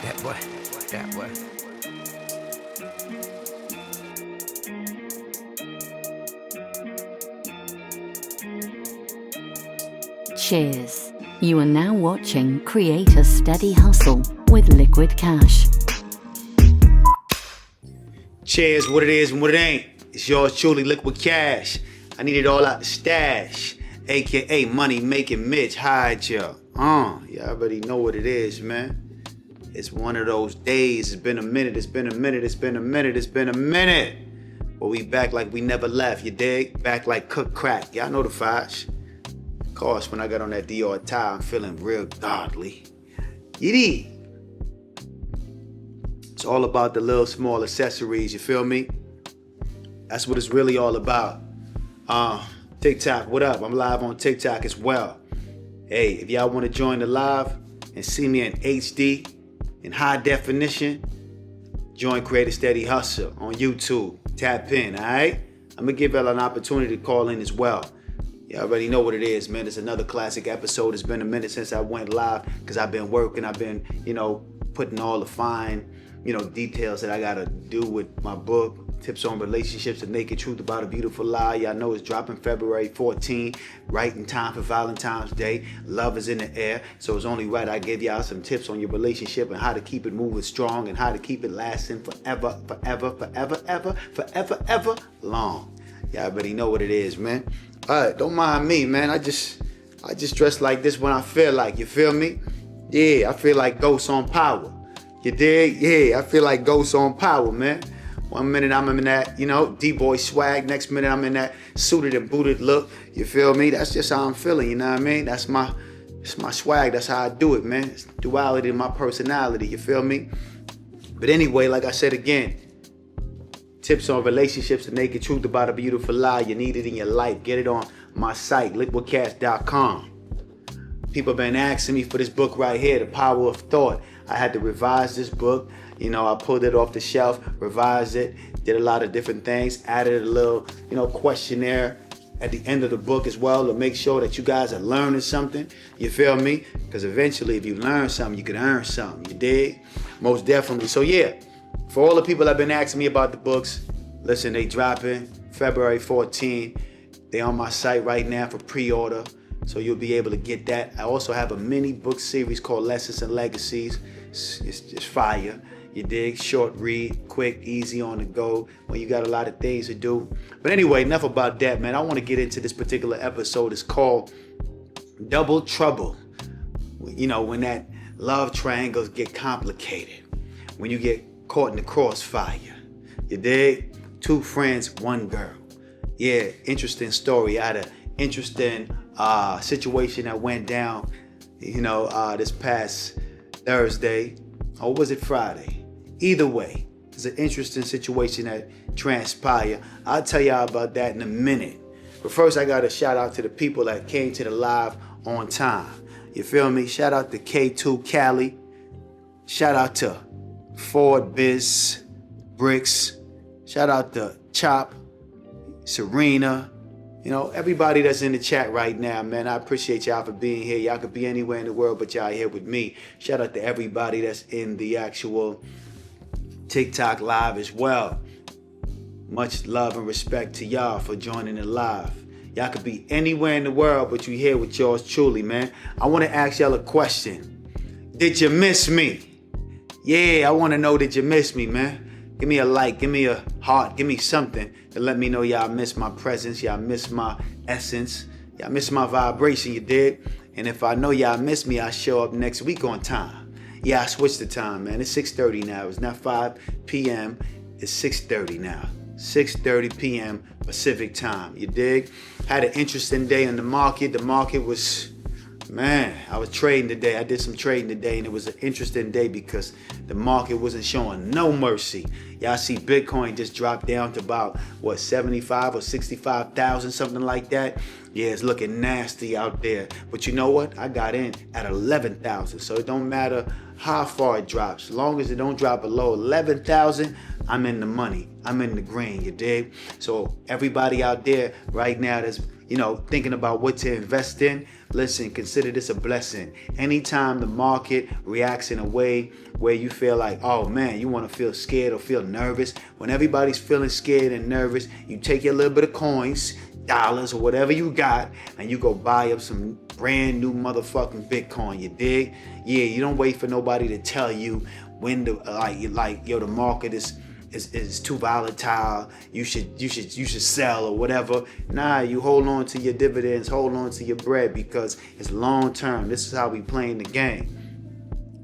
Yeah, boy. Yeah, boy. Cheers. You are now watching Create a Steady Hustle with Likquidcash. Cheers, what it is and what it ain't. It's yours truly, Likquidcash. I need it all out the stash. AKA Money Making Mitch, hide ya. You already know what it is, man. It's one of those days. It's been a minute, it's been a minute, it's been a minute, it's been a minute. But we back like we never left, you dig? Back like cooked crack. Y'all know the vibes. Of course, when I got on that Dior tie, I'm feeling real godly. Yiddy. It's all about the little small accessories, you feel me? That's what it's really all about. TikTok, what up? I'm live on TikTok as well. Hey, if y'all want to join the live and see me in HD, in high definition, join Create a Steady Hustle on YouTube. Tap in, all right? I'm going to give y'all an opportunity to call in as well. You already know what it is, man. It's another classic episode. It's been a minute since I went live because I've been working. I've been, putting all the fine, details that I got to do with my book, Tips on Relationships, The Naked Truth About a Beautiful Lie. Y'all know it's dropping February 14, right in time for Valentine's Day. Love is in the air, so it's only right I give y'all some tips on your relationship and how to keep it moving strong and how to keep it lasting forever, ever long. Y'all already know what it is, man. All right, don't mind me, man. I just dress like this when I feel like, you feel me? Yeah, I feel like Ghost on Power. You dig? Yeah, I feel like Ghost on Power, man. One minute I'm in that, D-boy swag. Next minute I'm in that suited and booted look. You feel me? That's just how I'm feeling, you know what I mean? It's my swag. That's how I do it, man. It's duality in my personality, you feel me? But anyway, like I said again, tips on relationships, The Naked Truth About a Beautiful Lie. You need it in your life. Get it on my site, Likquidcash.com. People have been asking me for this book right here, The Power of Thought. I had to revise this book. I pulled it off the shelf, revised it, did a lot of different things, added a little, questionnaire at the end of the book as well to make sure that you guys are learning something. You feel me? Because eventually if you learn something, you can earn something. You dig? Most definitely. So yeah, for all the people that have been asking me about the books, listen, they dropping February 14. They on my site right now for pre-order. So you'll be able to get that. I also have a mini book series called Lessons and Legacies. It's fire. You dig? Short read, quick, easy on the go when you got a lot of things to do. But anyway, enough about that, man. I want to get into this particular episode. It's called Double Trouble. When that love triangles get complicated. When you get caught in the crossfire. You dig? Two friends, one girl. Yeah, interesting story. I had an interesting situation that went down, this past Thursday. Or was it Friday? Either way, it's an interesting situation that transpired. I'll tell y'all about that in a minute. But first, I got to shout out to the people that came to the live on time. You feel me? Shout out to K2 Cali. Shout out to Ford Biz Bricks. Shout out to Chop, Serena. Everybody that's in the chat right now, man, I appreciate y'all for being here. Y'all could be anywhere in the world, but y'all here with me. Shout out to everybody that's in the actual TikTok live as well. Much love and respect to y'all for joining the live. Y'all could be anywhere in the world, but you here with yours truly, man. I want to ask y'all a question. Did you miss me? Yeah, I want to know, did you miss me, man? Give me a like, give me a heart, give me something to let me know y'all miss my presence, y'all miss my essence, y'all miss my vibration, you dig? And if I know y'all miss me, I'll show up next week on time. Yeah, I switched the time, man. It's 6:30 now. It's not 5 p.m. It's 6:30 now. 6:30 p.m. Pacific time, you dig? Had an interesting day in the market. The market was... Man, I was trading today. I did some trading today, and it was an interesting day because the market wasn't showing no mercy. Y'all see Bitcoin just dropped down to about, 75 or 65,000, something like that. Yeah, it's looking nasty out there. But you know what? I got in at 11,000, so it don't matter how far it drops. As long as it don't drop below 11,000, I'm in the money. I'm in the green, you dig? So everybody out there right now that's, thinking about what to invest in, Listen, consider this a blessing. Anytime the market reacts in a way where you feel like, oh man, you want to feel scared or feel nervous, when everybody's feeling scared and nervous, you take your little bit of coins, dollars or whatever you got, and you go buy up some brand new motherfucking Bitcoin. You dig? Yeah, you don't wait for nobody to tell you when the the market is too volatile. You should sell or whatever. Nah, you hold on to your dividends, hold on to your bread, because it's long term. This is how we playing the game.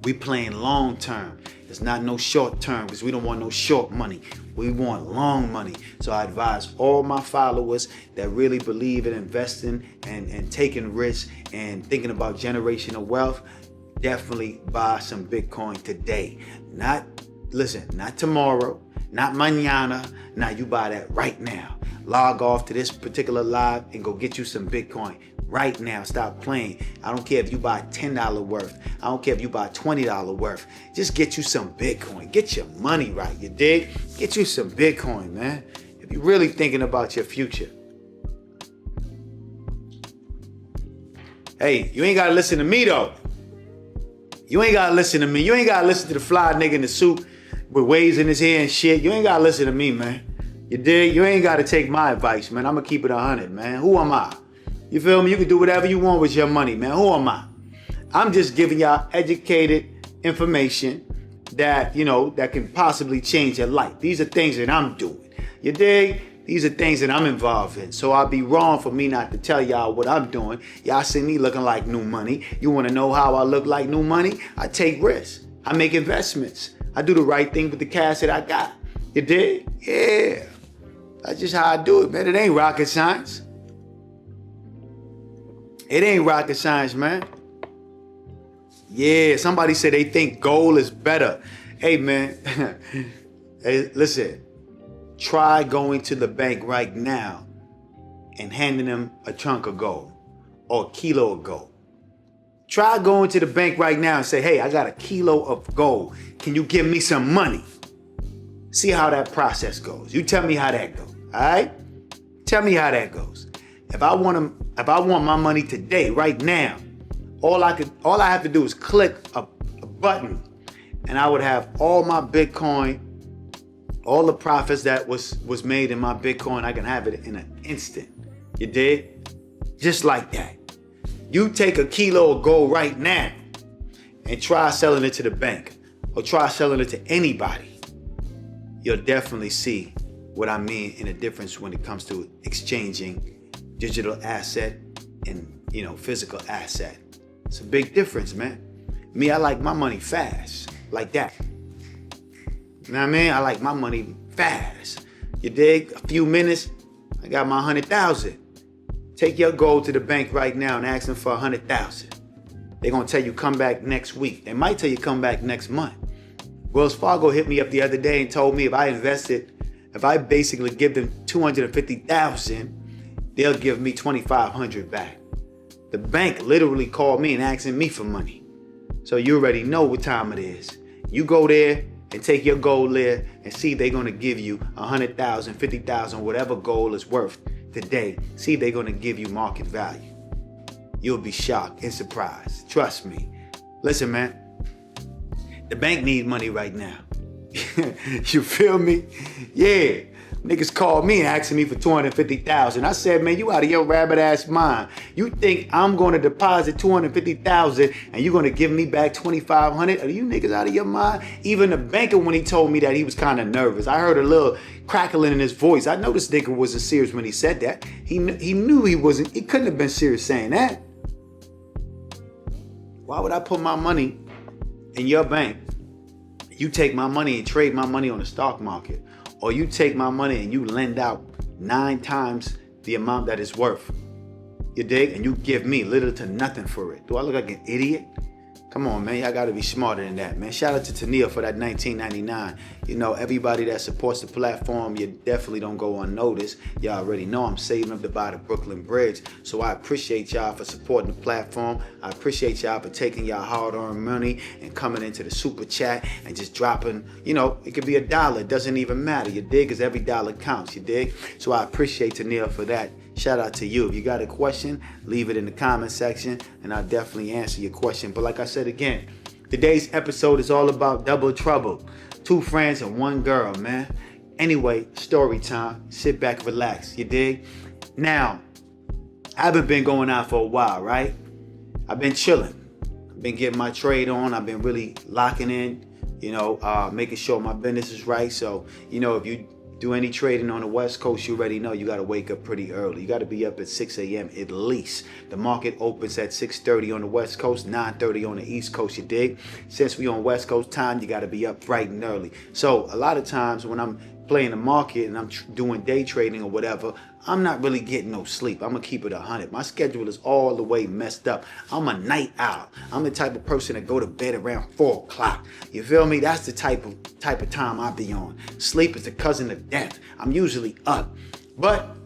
We playing long term. It's not no short term, because we don't want no short money. We want long money. So I advise all my followers that really believe in investing and taking risks and thinking about generational wealth, definitely buy some Bitcoin today. Not tomorrow, not mañana. Now you buy that right now. Log off to this particular live and go get you some Bitcoin right now. Stop playing. I don't care if you buy $10 worth. I don't care if you buy $20 worth. Just get you some Bitcoin. Get your money right, you dig? Get you some Bitcoin, man. If you're really thinking about your future. Hey, you ain't got to listen to me, though. You ain't got to listen to me. You ain't got to listen to the fly nigga in the suit with waves in his hair and shit. You ain't got to listen to me, man. You dig? You ain't got to take my advice, man. I'm going to keep it 100, man. Who am I? You feel me? You can do whatever you want with your money, man. Who am I? I'm just giving y'all educated information that, that can possibly change your life. These are things that I'm doing. You dig? These are things that I'm involved in. So I'll be wrong for me not to tell y'all what I'm doing. Y'all see me looking like new money. You want to know how I look like new money? I take risks. I make investments. I do the right thing with the cash that I got. You dig? Yeah. That's just how I do it, man. It ain't rocket science. It ain't rocket science, man. Yeah, somebody said they think gold is better. Hey, man. Hey, listen. Try going to the bank right now and handing them a chunk of gold or a kilo of gold. Try going to the bank right now and say, hey, I got a kilo of gold. Can you give me some money? See how that process goes. You tell me how that goes. All right? Tell me how that goes. If I want my money today, right now, all I have to do is click a button, and I would have all my Bitcoin, all the profits that was made in my Bitcoin. I can have it in an instant. You dig? Just like that. You take a kilo of gold right now and try selling it to the bank or try selling it to anybody. You'll definitely see what I mean in a difference when it comes to exchanging digital asset and, physical asset. It's a big difference, man. Me, I like my money fast, like that. You know what I mean? I like my money fast. You dig? A few minutes, I got my 100,000. Take your gold to the bank right now and ask them for 100,000. They're gonna tell you come back next week. They might tell you come back next month. Wells Fargo hit me up the other day and told me if I basically give them 250,000, they'll give me 2,500 back. The bank literally called me and asking me for money. So you already know what time it is. You go there and take your gold there and see if they're gonna give you 100,000, 50,000, whatever gold is worth today. See if they're gonna give you market value. You'll be shocked and surprised. Trust me. Listen, man. The bank need money right now. You feel me? Yeah. Niggas called me and asking me for 250,000. I said, man, you out of your rabbit ass mind. You think I'm gonna deposit 250,000 and you're gonna give me back 2,500? Are you niggas out of your mind? Even the banker, when he told me that, he was kind of nervous. I heard a little crackling in his voice. I know this nigga wasn't serious when he said that. He knew he couldn't have been serious saying that. Why would I put my money in your bank? You take my money and trade my money on the stock market. Or you take my money and you lend out 9 times the amount that it's worth. You dig? And you give me little to nothing for it. Do I look like an idiot? Come on, man. Y'all got to be smarter than that, man. Shout out to Tania for that $19.99. Everybody that supports the platform, you definitely don't go unnoticed. Y'all already know I'm saving up to buy the Brooklyn Bridge. So I appreciate y'all for supporting the platform. I appreciate y'all for taking y'all hard-earned money and coming into the super chat and just dropping, it could be $1. It doesn't even matter. You dig? Because every dollar counts. You dig? So I appreciate Tania for that. shout out to you. If you got a question, leave it in the comment section and I'll definitely answer your question. But like I said again, today's episode is all about double trouble. 2 friends and 1 girl, man. Anyway, story time. Sit back, relax. You dig? Now, I haven't been going out for a while, right? I've been chilling. I've been getting my trade on. I've been really locking in, making sure my business is right. So, if you do any trading on the West Coast, you already know you got to wake up pretty early. You got to be up at 6 a.m. at least. The market opens at 6:30 on the West Coast, 9:30 on the East Coast, you dig? Since we on West Coast time, you got to be up bright and early. So a lot of times when I'm playing the market and I'm doing day trading or whatever, I'm not really getting no sleep. I'm gonna keep it 100. My schedule is all the way messed up. I'm a night owl. I'm the type of person that go to bed around 4 o'clock. You feel me? That's the type of time I be on. Sleep is the cousin of death. I'm usually up. But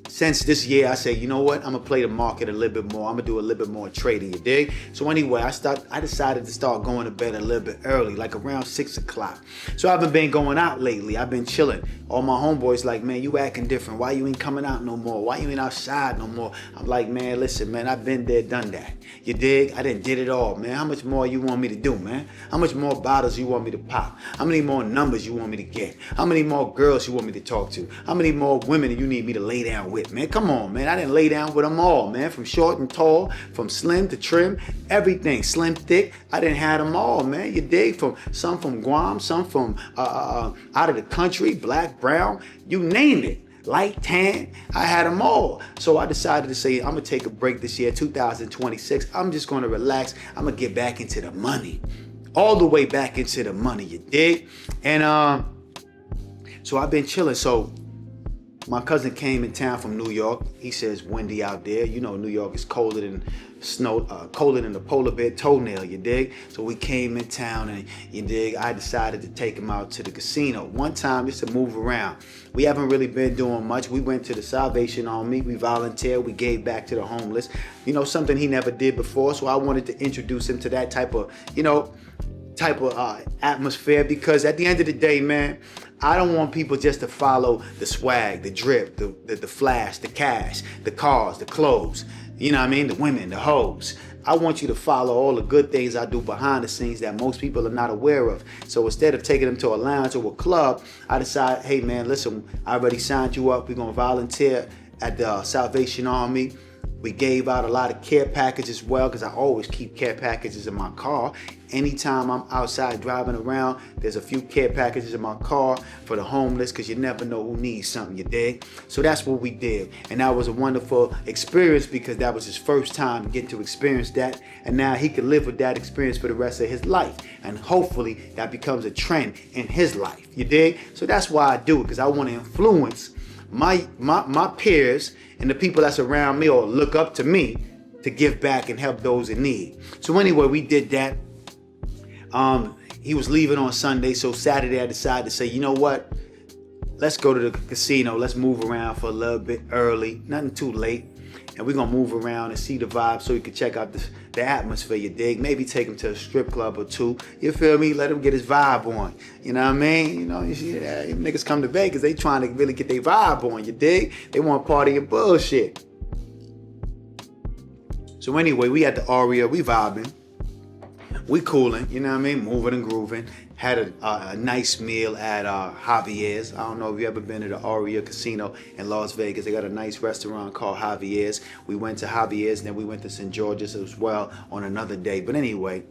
since this year, I say, you know what? I'm gonna play the market a little bit more. I'm gonna do a little bit more trading, you dig? So anyway, I decided to start going to bed a little bit early, like around 6 o'clock. So I haven't been going out lately. I've been chilling. All my homeboys like, man, you acting different. Why you ain't coming out no more? Why you ain't outside no more? I'm like, man, listen, man, I've been there, done that. You dig? I done did it all, man. How much more you want me to do, man? How much more bottles you want me to pop? How many more numbers you want me to get? How many more girls you want me to talk to? How many more women you need me to lay down with, man? Come on, man. I didn't lay down with them all, man. From short and tall, from slim to trim, everything. Slim, thick. I didn't have them all, man. You dig? Some from Guam, some from out of the country, black, brown, you name it. Light, tan, I had them all. So I decided to say, I'm going to take a break this year, 2026. I'm just going to relax. I'm going to get back into the money. All the way back into the money, you dig? And so I've been chilling. So my cousin came in town from New York. He says, windy out there. You know, New York is colder than snow, colder than the polar bear toenail, you dig? So we came in town and, you dig, I decided to take him out to the casino. One time just to move around. We haven't really been doing much. We went to the Salvation Army. We volunteered. We gave back to the homeless. Something he never did before. So I wanted to introduce him to that type of atmosphere, because at the end of the day, man, I don't want people just to follow the swag, the drip, the flash, the cash, the cars, the clothes, you know what I mean? The women, the hoes. I want you to follow all the good things I do behind the scenes that most people are not aware of. So instead of taking them to a lounge or a club, I decided, hey man, listen, I already signed you up. We're gonna volunteer at the Salvation Army. We gave out a lot of care packages as well, because I always keep care packages in my car. Anytime I'm outside driving around, there's a few care packages in my car for the homeless, because you never know who needs something, you dig? So that's what we did. And that was a wonderful experience, because that was his first time getting to experience that. And now he can live with that experience for the rest of his life. And hopefully that becomes a trend in his life, you dig? So that's why I do it, because I want to influence my peers and the people that's around me or look up to me to give back and help those in need. So anyway, we did that. He was leaving on Sunday, so Saturday I decided to say, you know what? Let's go to the casino. Let's move around for a little bit early, nothing too late. And we're going to move around and see the vibe so we can check out the atmosphere, you dig? Maybe take him to a strip club or two. You feel me? Let him get his vibe on. You know what I mean? You see that? Niggas come to Vegas, they trying to really get their vibe on, you dig? They want party and bullshit. So anyway, we at the Aria, we vibing. We cooling, you know what I mean? Moving and grooving. Had a nice meal at Javier's. I don't know if you ever been to the Aria Casino in Las Vegas. They got a nice restaurant called Javier's. We went to Javier's, and then we went to St. George's as well on another day. But anyway,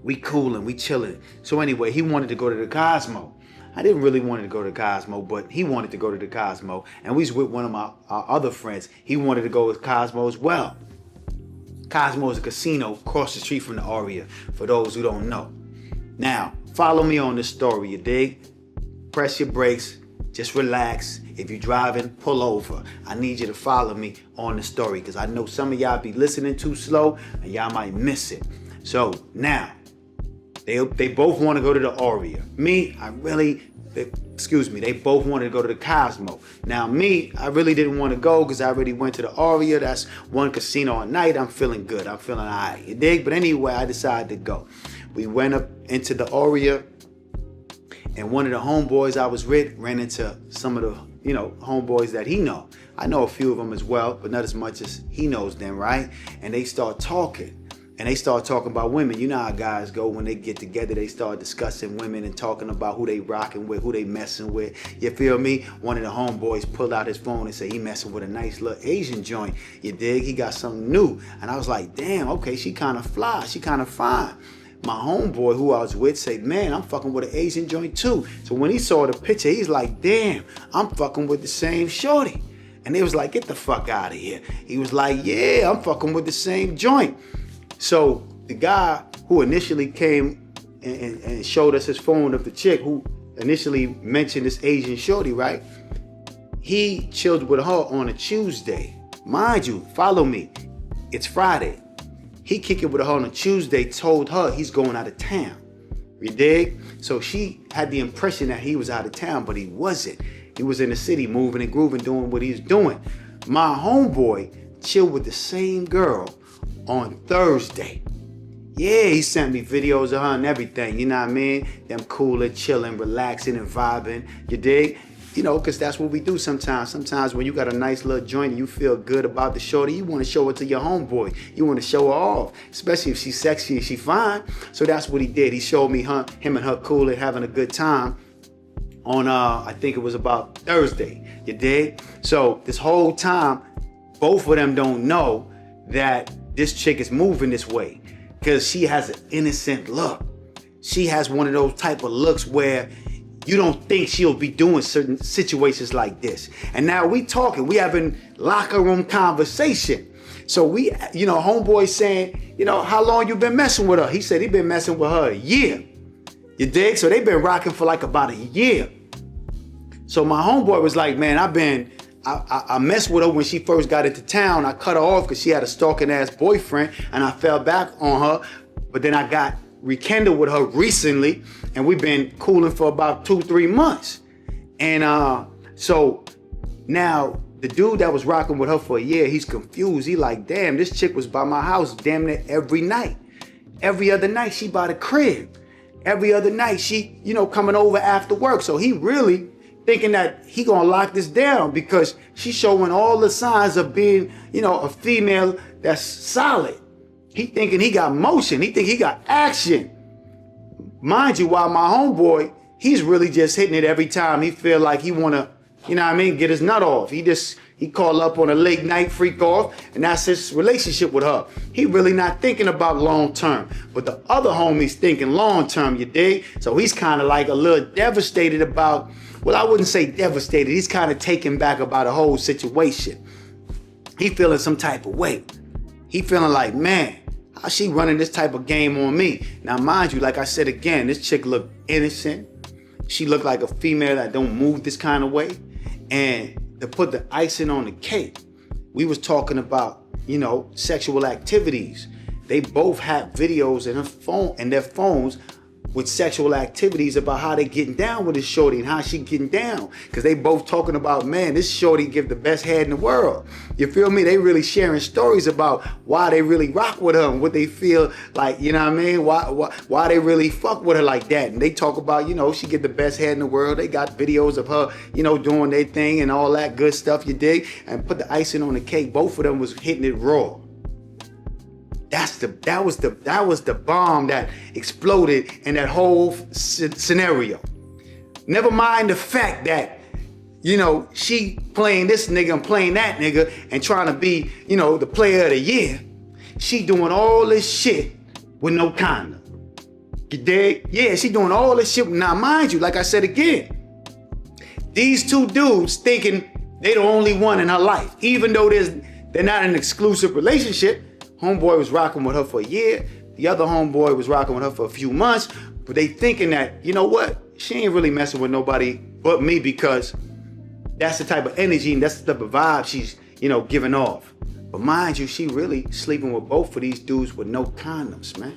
we cooling, we chilling. So anyway, he wanted to go to the Cosmo. I didn't really want to go to the Cosmo, but he wanted to go to the Cosmo. And we was with one of our other friends. He wanted to go with Cosmo as well. Cosmo is a casino across the street from the Aria, for those who don't know. Now, follow me on this story, you dig? Press your brakes, just relax. If you're driving, pull over. I need you to follow me on the story, because I know some of y'all be listening too slow and y'all might miss it. So now, they both want to go to the Aria. They both wanted to go to the Cosmo. Now me, I really didn't want to go because I already went to the Aria. That's one casino a night. I'm feeling good. I'm feeling all right. You dig? But anyway, I decided to go. We went up into the Aria, and one of the homeboys I was with ran into some of the homeboys that he know. I know a few of them as well, but not as much as he knows them, right? And they start talking. And they start talking about women. You know how guys go when they get together. They start discussing women and talking about who they rocking with, who they messing with. You feel me? One of the homeboys pulled out his phone and said he messing with a nice little Asian joint. You dig? He got something new. And I was like, damn, okay, she kind of fly. She kind of fine. My homeboy who I was with said, man, I'm fucking with an Asian joint too. So when he saw the picture, he's like, damn, I'm fucking with the same shorty. And they was like, get the fuck out of here. He was like, yeah, I'm fucking with the same joint. So the guy who initially came and showed us his phone of the chick who initially mentioned this Asian shorty, right? He chilled with her on a Tuesday. Mind you, follow me. It's Friday. He kicked it with her on a Tuesday, told her he's going out of town. You dig? So she had the impression that he was out of town, but he wasn't. He was in the city moving and grooving, doing what he's doing. My homeboy chilled with the same girl on Thursday. Yeah, he sent me videos of her and everything, you know what I mean? Them cooling, chilling, relaxing and vibing, you dig? Because that's what we do sometimes. Sometimes when you got a nice little joint and you feel good about the shorty, you want to show it to your homeboy. You want to show her off, especially if she's sexy and she fine. So that's what he did. He showed me him and her cooling, having a good time on, I think it was about Thursday, you dig? So this whole time, both of them don't know that this chick is moving this way because she has an innocent look. She has one of those type of looks where you don't think she'll be doing certain situations like this. And now we talking, we having locker room conversation. So we, homeboy saying, how long you been messing with her? He said he been messing with her a year. You dig? So they been rocking for like about a year. So my homeboy was like, man, I messed with her when she first got into town. I cut her off because she had a stalking ass boyfriend and I fell back on her. But then I got rekindled with her recently and we've been cooling for about 2-3 months. And so now the dude that was rocking with her for a year, he's confused. He like, damn, this chick was by my house damn near every night. Every other night she by the crib. Every other night she, coming over after work. So he really thinking that he gonna lock this down because she's showing all the signs of being, a female that's solid. He thinking he got motion. He think he got action. Mind you, while my homeboy, he's really just hitting it every time he feel like he wanna, get his nut off. He call up on a late night freak off, and that's his relationship with her. He really not thinking about long term. But the other homie's thinking long term, you dig? So he's kind of like a little devastated about, well, I wouldn't say devastated. He's kind of taken back about the whole situation. He feeling some type of way. He feeling like, man, how she running this type of game on me? Now, mind you, like I said again, this chick look innocent. She looked like a female that don't move this kind of way. And to put the icing on the cake, we was talking about, sexual activities. They both have videos in their phones with sexual activities about how they getting down with this shorty and how she getting down. Because they both talking about, man, this shorty give the best head in the world. You feel me? They really sharing stories about why they really rock with her and what they feel like, why they really fuck with her like that. And they talk about, she get the best head in the world. They got videos of her, doing their thing and all that good stuff, you dig? And put the icing on the cake. Both of them was hitting it raw. That was the bomb that exploded in that whole scenario. Never mind the fact that, she playing this nigga and playing that nigga and trying to be, the player of the year. She doing all this shit with no condom. You dig? Yeah, she doing all this shit. Now, mind you, like I said again, these two dudes thinking they the only one in her life, even though they're not in an exclusive relationship. Homeboy was rocking with her for a year. The other homeboy was rocking with her for a few months. But they thinking that, she ain't really messing with nobody but me because that's the type of energy and that's the type of vibe she's, giving off. But mind you, she really sleeping with both of these dudes with no condoms, man.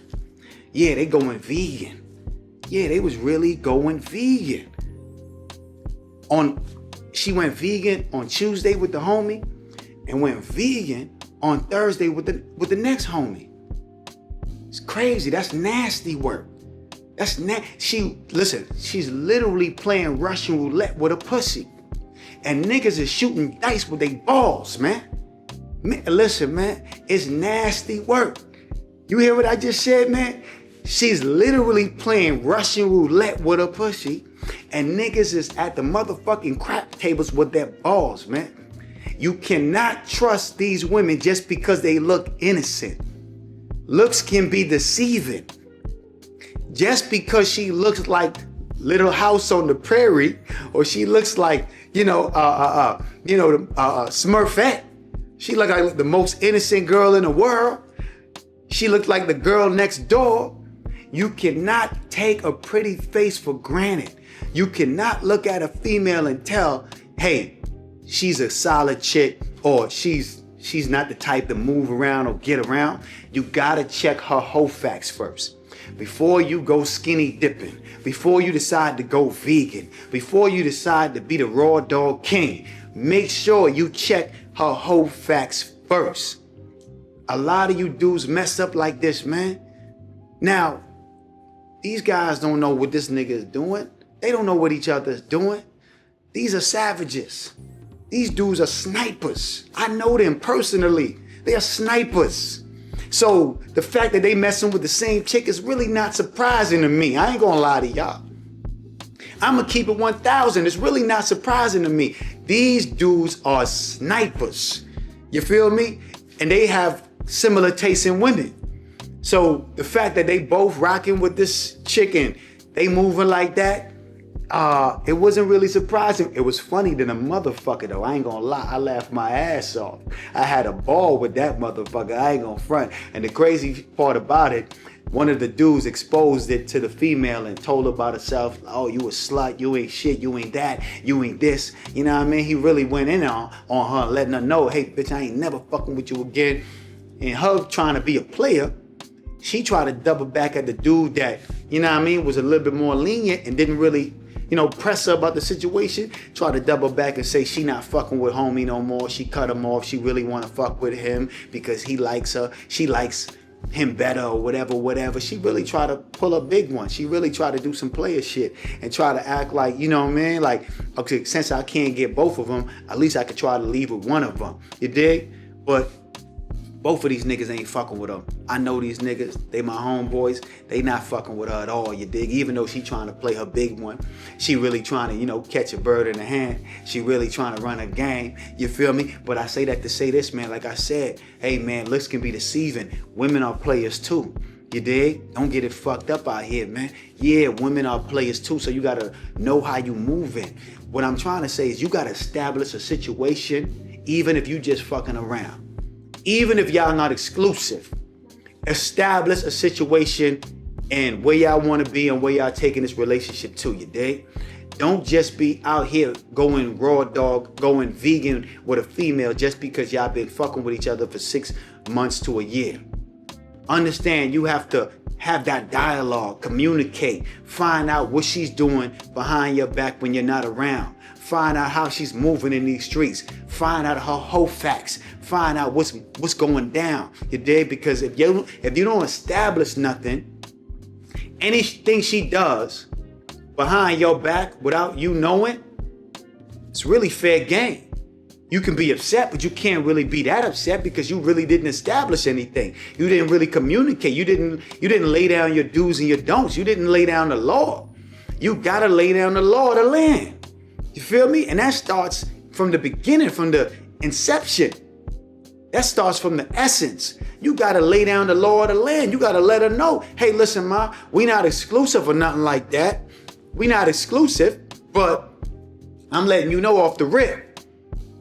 Yeah, they going vegan. Yeah, they was really going vegan. She went vegan on Tuesday with the homie and went vegan on Thursday with the next homie. It's crazy. That's nasty work. She's literally playing Russian roulette with a pussy. And niggas is shooting dice with their balls, man. Listen, man, it's nasty work. You hear what I just said, man? She's literally playing Russian roulette with her pussy, and niggas is at the motherfucking crap tables with their balls, man. You cannot trust these women just because they look innocent. Looks can be deceiving. Just because she looks like Little House on the Prairie, or she looks like, Smurfette. She looked like the most innocent girl in the world. She looked like the girl next door. You cannot take a pretty face for granted. You cannot look at a female and tell, hey, she's a solid chick, or she's not the type to move around or get around. You gotta check her whole facts first. Before you go skinny dipping, before you decide to go vegan, before you decide to be the raw dog king, make sure you check her whole facts first. A lot of you dudes mess up like this, man. Now, these guys don't know what this nigga is doing. They don't know what each other is doing. These are savages. These dudes are snipers. I know them personally. They are snipers. So the fact that they messing with the same chick is really not surprising to me. I ain't gonna lie to y'all. I'ma keep it 1,000. It's really not surprising to me. These dudes are snipers. You feel me? And they have similar tastes in women. So the fact that they both rocking with this chick and they moving like that, it wasn't really surprising. It was funny than a motherfucker though. I ain't gonna lie. I laughed my ass off. I had a ball with that motherfucker. I ain't gonna front. And the crazy part about it, one of the dudes exposed it to the female and told her about herself. Oh, you a slut. You ain't shit. You ain't that. You ain't this. You know what I mean? He really went in on her, letting her know, hey, bitch, I ain't never fucking with you again. And her trying to be a player, she tried to double back at the dude that, you know what I mean, was a little bit more lenient and didn't really, press her about the situation. Tried to double back and say she not fucking with homie no more. She cut him off. She really want to fuck with him because he likes her. She likes him better or whatever. She really tried to pull a big one. She really tried to do some player shit and try to act like, you know what I mean? Like, okay, since I can't get both of them, at least I could try to leave with one of them. You dig? But both of these niggas ain't fucking with her. I know these niggas, they my homeboys, they not fucking with her at all, you dig? Even though she trying to play her big one, she really trying to, catch a bird in the hand. She really trying to run a game, you feel me? But I say that to say this, man, like I said, hey man, looks can be deceiving. Women are players too, you dig? Don't get it fucked up out here, man. Yeah, women are players too, so you gotta know how you moving. What I'm trying to say is you gotta establish a situation, even if you just fucking around. Even if y'all not exclusive, establish a situation and where y'all want to be and where y'all taking this relationship to, you dig? Don't just be out here going raw dog, going vegan with a female just because y'all been fucking with each other for 6 months to a year. Understand you have to have that dialogue, communicate, find out what she's doing behind your back when you're not around. Find out how she's moving in these streets. Find out her whole facts. Find out what's going down. You dig? Because if you don't establish nothing, anything she does behind your back without you knowing, it's really fair game. You can be upset, but you can't really be that upset because you really didn't establish anything. You didn't really communicate. You didn't lay down your do's and your don'ts. You didn't lay down the law. You gotta lay down the law of the land. You feel me? And that starts from the beginning, from the inception. That starts from the essence. You gotta lay down the law of the land. You gotta let her know, hey, listen, ma, we not exclusive or nothing like that. We not exclusive, but I'm letting you know off the rip.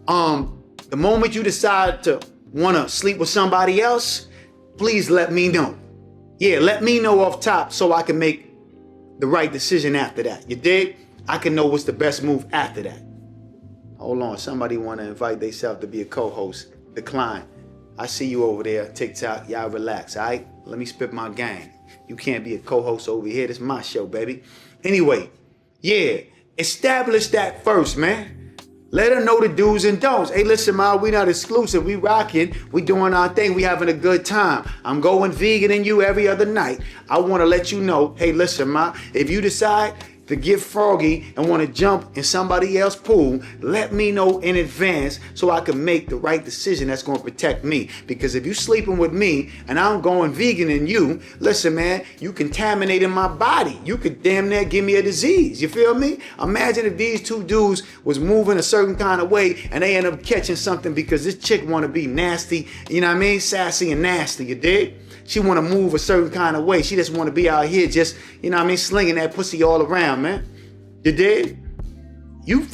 The moment you decide to wanna sleep with somebody else, please let me know. Yeah, let me know off top so I can make the right decision after that. You dig? I can know what's the best move after that. Hold on, somebody want to invite themselves to be a co-host. Decline. I see you over there, TikTok. Y'all relax, all right? Let me spit my game. You can't be a co-host over here. This is my show, baby. Anyway, yeah, establish that first, man. Let her know the do's and don'ts. Hey, listen, ma, we not exclusive. We rocking. We doing our thing. We having a good time. I'm going vegan and you every other night. I want to let you know, hey, listen, ma, if you decide to get froggy and want to jump in somebody else's pool, let me know in advance so I can make the right decision that's going to protect me. Because if you sleeping with me and I'm going vegan in you, listen, man, you contaminating my body. You could damn near give me a disease. You feel me? Imagine if these two dudes was moving a certain kind of way and they end up catching something because this chick want to be nasty, you know what I mean? Sassy and nasty, you dig? She want to move a certain kind of way. She just want to be out here just, you know what I mean, slinging that pussy all around, man. You dig? You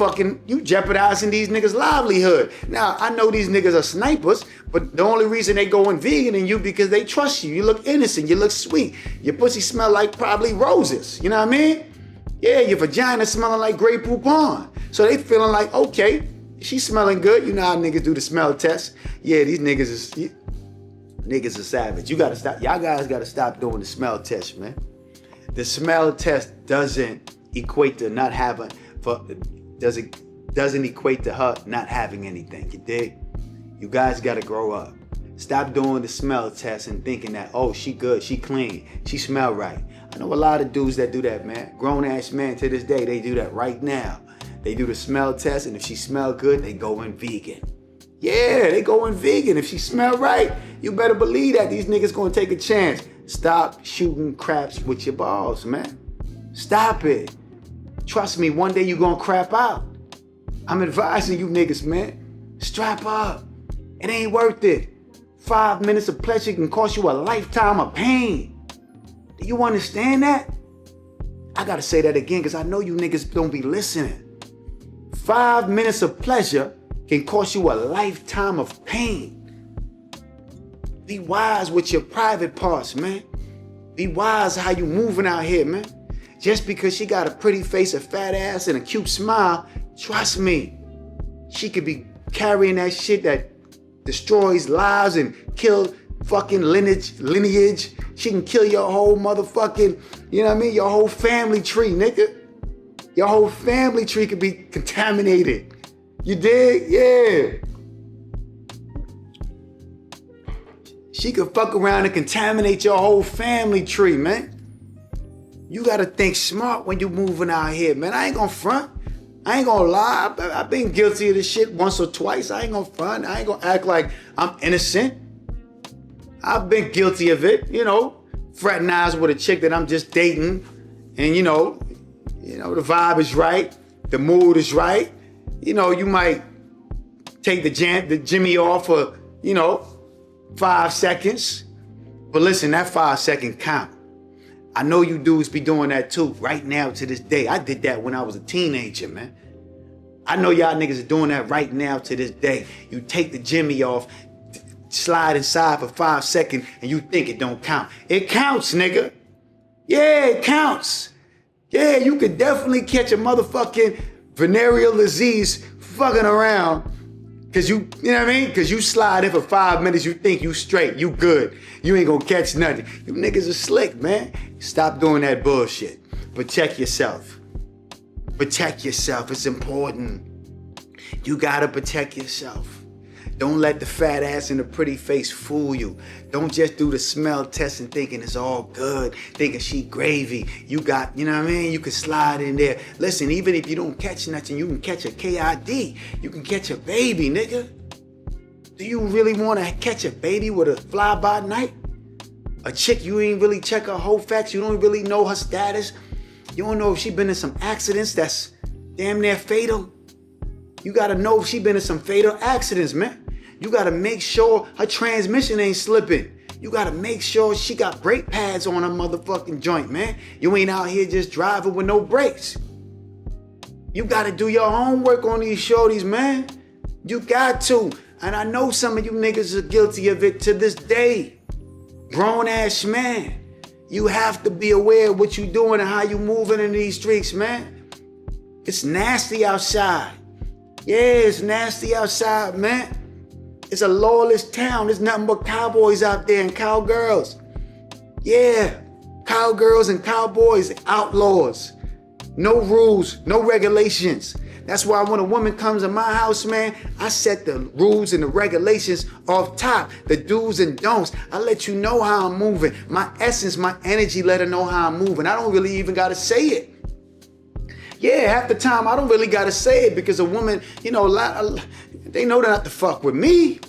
jeopardizing these niggas' livelihood. Now, I know these niggas are snipers, but the only reason they going vegan in you because they trust you. You look innocent. You look sweet. Your pussy smell like probably roses. You know what I mean? Yeah, your vagina smelling like Grey Poupon. So they feeling like, okay, she's smelling good. You know how niggas do the smell test. Yeah, these niggas are savage. You gotta stop. Y'all guys gotta stop doing the smell test, man. The smell test doesn't equate to not having, doesn't equate to her not having anything. You dig? You guys gotta grow up. Stop doing the smell test and thinking that, oh, she good, she clean, she smell right. I know a lot of dudes that do that, man. Grown ass men to this day, they do that right now. They do the smell test, and if she smell good, they go in vegan. Yeah, they going vegan. If she smell right, you better believe that these niggas gonna take a chance. Stop shooting craps with your balls, man. Stop it. Trust me, one day you gonna crap out. I'm advising you niggas, man. Strap up. It ain't worth it. 5 minutes of pleasure can cost you a lifetime of pain. Do you understand that? I gotta say that again because I know you niggas don't be listening. 5 minutes of pleasure can cost you a lifetime of pain. Be wise with your private parts, man. Be wise how you moving out here, man. Just because she got a pretty face, a fat ass, and a cute smile, trust me, she could be carrying that shit that destroys lives and kill fucking lineage. She can kill your whole motherfucking, you know what I mean, your whole family tree, nigga. Your whole family tree could be contaminated. You dig? Yeah. She could fuck around and contaminate your whole family tree, man. You gotta think smart when you moving out here, man. I ain't gonna front. I ain't gonna lie. I've been guilty of this shit once or twice. I ain't gonna front. I ain't gonna act like I'm innocent. I've been guilty of it, you know, fraternized with a chick that I'm just dating, and you know, the vibe is right, the mood is right. You know, you might take the Jimmy off for, 5 seconds. But listen, that 5 second count. I know you dudes be doing that too, right now to this day. I did that when I was a teenager, man. I know y'all niggas are doing that right now to this day. You take the Jimmy off, slide inside for 5 seconds, and you think it don't count. It counts, nigga. Yeah, it counts. Yeah, you could definitely catch a motherfucking venereal disease fucking around because you know what I mean? Because you slide in for 5 minutes, you think you straight, you good. You ain't gonna catch nothing. You niggas are slick, man. Stop doing that bullshit. Protect yourself. Protect yourself. It's important. You gotta protect yourself. Don't let the fat ass and the pretty face fool you. Don't just do the smell test and thinking it's all good, thinking she gravy. You got, you know what I mean? You can slide in there. Listen, even if you don't catch nothing, you can catch a KID. You can catch a baby, nigga. Do you really want to catch a baby with a fly-by-night? A chick you ain't really check her whole facts. You don't really know her status. You don't know if she been in some accidents that's damn near fatal. You got to know if she been in some fatal accidents, man. You got to make sure her transmission ain't slipping. You got to make sure she got brake pads on her motherfucking joint, man. You ain't out here just driving with no brakes. You got to do your homework on these shorties, man. You got to. And I know some of you niggas are guilty of it to this day. Grown ass man. You have to be aware of what you doing and how you moving in these streets, man. It's nasty outside. Yeah, it's nasty outside, man. It's a lawless town. There's nothing but cowboys out there and cowgirls. Yeah, cowgirls and cowboys, outlaws. No rules, no regulations. That's why when a woman comes in my house, man, I set the rules and the regulations off top, the do's and don'ts. I let you know how I'm moving. My essence, my energy, let her know how I'm moving. I don't really even got to say it. Yeah, half the time I don't really gotta say it because a woman, you know, they know not to fuck with me.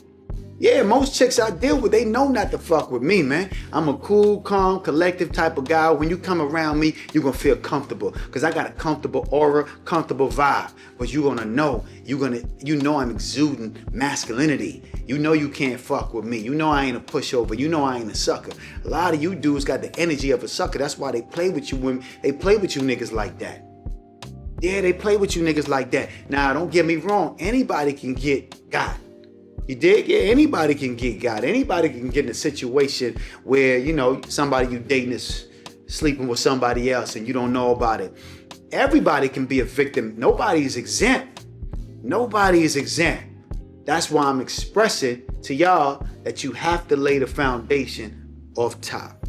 Yeah, most chicks I deal with, they know not to fuck with me, man. I'm a cool, calm, collective type of guy. When you come around me, you're gonna feel comfortable because I got a comfortable aura, comfortable vibe. But you're gonna know, you know I'm exuding masculinity. You know you can't fuck with me. You know I ain't a pushover. You know I ain't a sucker. A lot of you dudes got the energy of a sucker. That's why they play with you women. They play with you niggas like that. Yeah, they play with you niggas like that. Now, don't get me wrong. Anybody can get got. You dig? Yeah, anybody can get got. Anybody can get in a situation where, you know, somebody you dating is sleeping with somebody else and you don't know about it. Everybody can be a victim. Nobody is exempt. Nobody is exempt. That's why I'm expressing to y'all that you have to lay the foundation off top.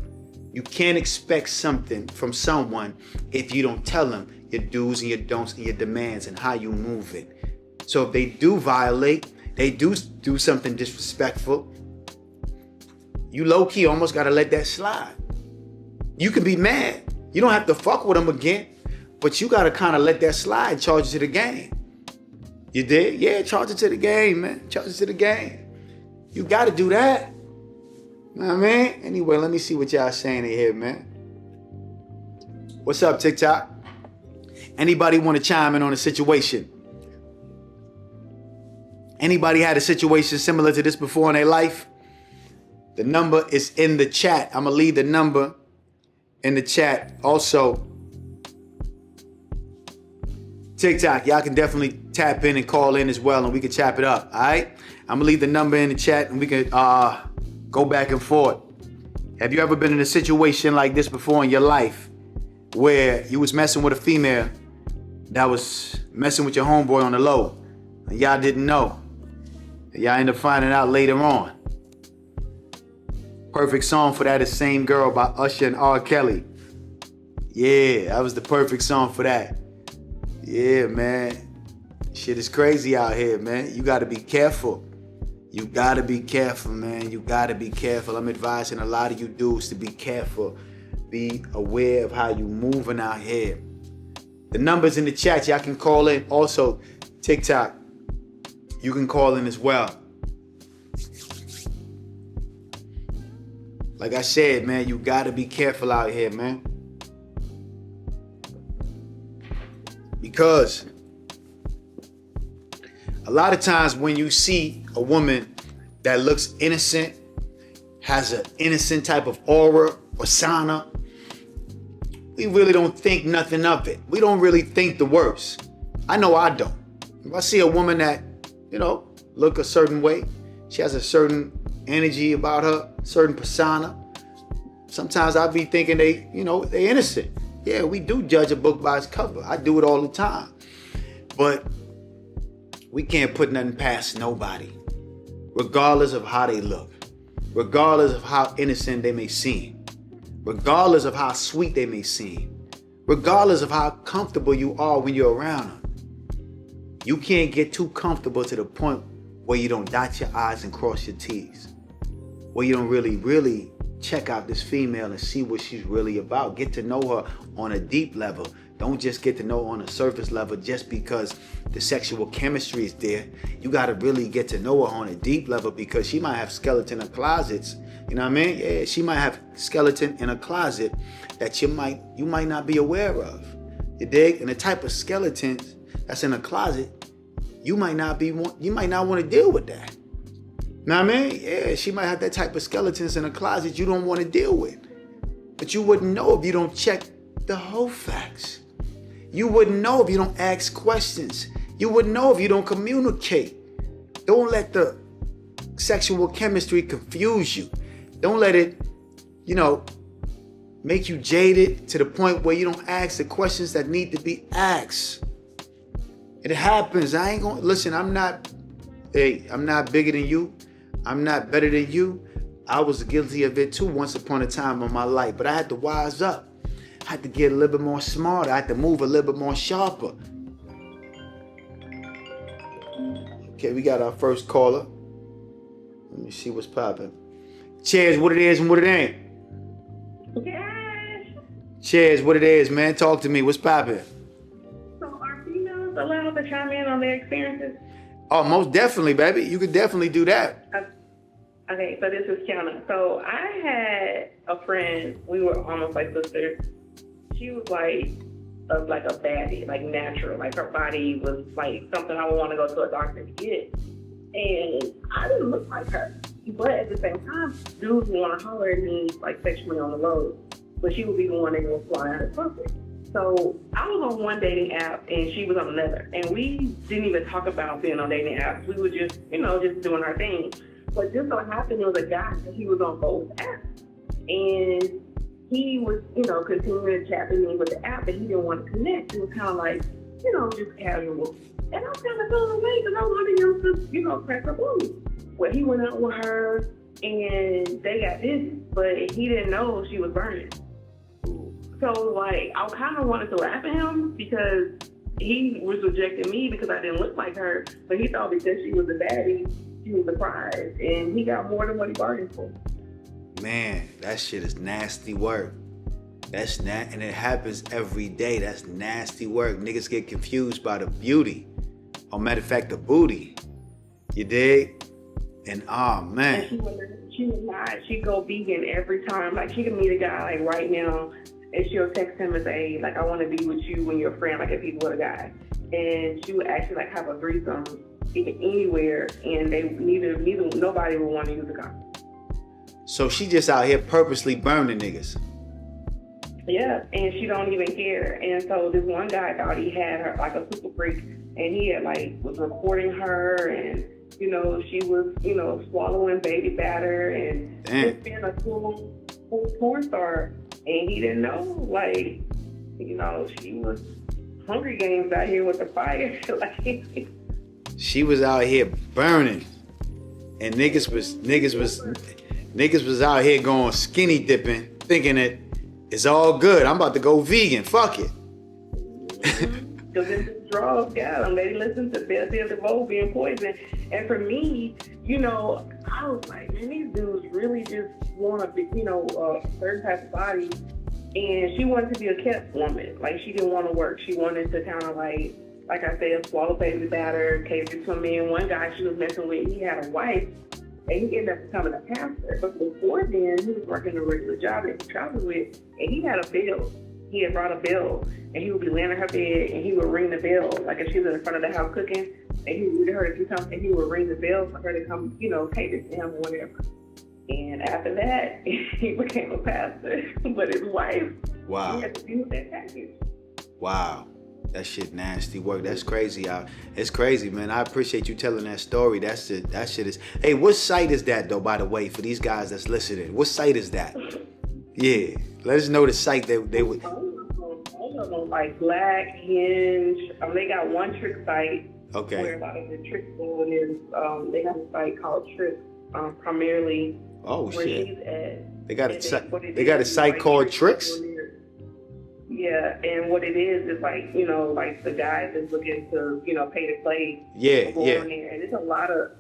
You can't expect something from someone if you don't tell them your do's and your don'ts and your demands and how you move it. So if they do violate, they do something disrespectful, you low-key almost got to let that slide. You can be mad. You don't have to fuck with them again, but you got to kind of let that slide, charge it to the game. You did? Yeah, charge it to the game, man. Charge it to the game. You got to do that. You know what I mean? Anyway, let me see what y'all saying in here, man. What's up, TikTok? Anybody want to chime in on a situation? Anybody had a situation similar to this before in their life? The number is in the chat. I'm going to leave the number in the chat. Also, TikTok, y'all can definitely tap in and call in as well, and we can chop it up, all right? I'm going to leave the number in the chat, and we can go back and forth. Have you ever been in a situation like this before in your life where you was messing with a female that was messing with your homeboy on the low, and y'all didn't know? Y'all end up finding out later on. Perfect song for that is Same Girl by Usher and R. Kelly. Yeah, that was the perfect song for that. Yeah, man. Shit is crazy out here, man. You got to be careful. You got to be careful, man. You got to be careful. I'm advising a lot of you dudes to be careful. Be aware of how you moving out here. The number's in the chat. Y'all can call in. Also, TikTok, you can call in as well. Like I said, man, you gotta be careful out here, man. Because a lot of times when you see a woman that looks innocent, has an innocent type of aura, persona, we really don't think nothing of it. We don't really think the worst. I know I don't. If I see a woman that, you know, look a certain way, she has a certain energy about her, certain persona. Sometimes I be thinking they innocent. Yeah, we do judge a book by its cover. I do it all the time. But we can't put nothing past nobody, regardless of how they look, regardless of how innocent they may seem, regardless of how sweet they may seem, regardless of how comfortable you are when you're around them. You can't get too comfortable to the point where you don't dot your I's and cross your T's, where you don't really check out this female and see what she's really about. Get to know her on a deep level. Don't just get to know her on a surface level just because the sexual chemistry is there. You got to really get to know her on a deep level because she might have skeleton in her closets. You know what I mean? Yeah, she might have skeleton in a closet that you might not be aware of. You dig? And the type of skeletons that's in a closet, you might not want to deal with that. Know what I mean? Yeah, she might have that type of skeletons in a closet you don't want to deal with. But you wouldn't know if you don't check the whole facts. You wouldn't know if you don't ask questions. You wouldn't know if you don't communicate. Don't let the sexual chemistry confuse you. Don't let it, make you jaded to the point where you don't ask the questions that need to be asked. It happens. I'm not bigger than you. I'm not better than you. I was guilty of it too once upon a time in my life, but I had to wise up. I had to get a little bit more smarter. I had to move a little bit more sharper. Okay, we got our first caller. Let me see what's popping. Cheers, what it is and what it ain't. Yes. Cheers, what it is, man. Talk to me. What's popping? want to chime in on their experiences? Oh, most definitely, baby. You could definitely do that. Okay, so this is Kiana. So I had a friend. We were almost like sisters. She was like a baddie, like natural. Like her body was like something I would want to go to a doctor to get. And I didn't look like her. But at the same time, dudes would want to holler at me like sexually on the road. But she would be the one that would fly out of puppet. So I was on one dating app and she was on another. And we didn't even talk about being on dating apps. We were just, just doing our thing. But just so happened there was a guy that he was on both apps. And he was, continuing to chat with me with the app, but he didn't want to connect. It was kind of like, just casual. And I was kind of feeling away because I wanted him to, press her booty. Well, he went out with her and they got busy, but he didn't know she was burning. So, like, I kind of wanted to laugh at him because he was rejecting me because I didn't look like her, but he thought because she was a baddie, she was the prize, and he got more than what he bargained for. Man, that shit is nasty work. And it happens every day. That's nasty work. Niggas get confused by the beauty. Or matter of fact, the booty. You dig? And man. And she would not. She'd go vegan every time. Like, she could meet a guy, like, right now, and she'll text him and say, like, I want to be with you when you're a friend, like, if he's with a guy. And she would actually, like, have a threesome anywhere, and nobody would want to use a condom. So she just out here purposely burning niggas. Yeah, and she don't even care. And so this one guy thought he had her like a super freak, and he had was recording her, and she was swallowing baby batter and just being a full porn star, and he didn't know she was Hungry Games out here with the fire. She was out here burning, and niggas was out here going skinny dipping, thinking that it's all good. I'm about to go vegan. Fuck it. Because it's drugs got them. They listen to Betsy of the Vogue being poisoned. And for me, I was like, man, these dudes really just want to be, a certain type of body. And she wanted to be a kept woman. Like, she didn't want to work. She wanted to kind of like I said, swallow baby batter, cater to me. And one guy she was messing with, he had a wife. And he ended up becoming a pastor. But before then, he was working a regular job that he traveled with, and he had a bill. He had brought a bill, and he would be laying on her bed, and he would ring the bell. Like, if she was in front of the house cooking, and he would her to do something, and he would ring the bell for her to come, cater to him or whatever. And after that, he became a pastor. But his wife, wow, he had to deal with that package. Wow. That shit nasty work. That's crazy. It's crazy, man. I appreciate you telling that story. That shit is. Hey, what site is that though? By the way, for these guys that's listening, what site is that? Yeah, let us know the site they would. All of them, like Black, Hinge. They got one trick site. Okay. Where a lot of the tricks going is. They have a site called Trick, primarily. Oh where shit. She's at. They got a site called Tricks. Yeah, and what it is like the guys that's looking to pay to play. Yeah. There. And it's a lot of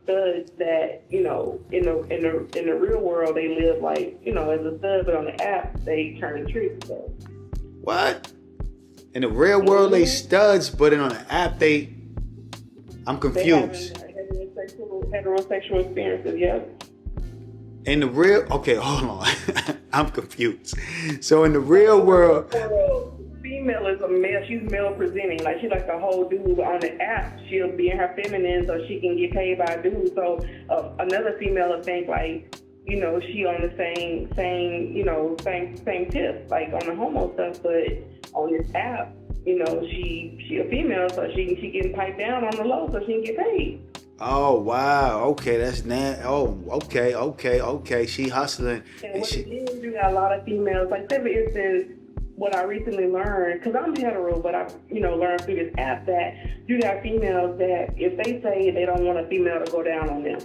studs that in the real world they live like as a stud, but on the app they turn tricks. So. What? In the real world they studs, but on the app I'm confused. They heterosexual experiences, yeah. In the real, okay, hold on. I'm confused. So in the real world, female is a male. She's male presenting. Like, she's like the whole dude on the app. She'll be in her feminine so she can get paid by a dude. So another female will think like, she on the same tip, like on the homo stuff. But on this app, she a female, so she getting piped down on the low so she can get paid. Oh wow, okay, that's okay. She hustling. And what it is, you got a lot of females. Like, say for instance, what I recently learned, because I'm hetero, but I learned through this app that you got females that if they say they don't want a female to go down on them,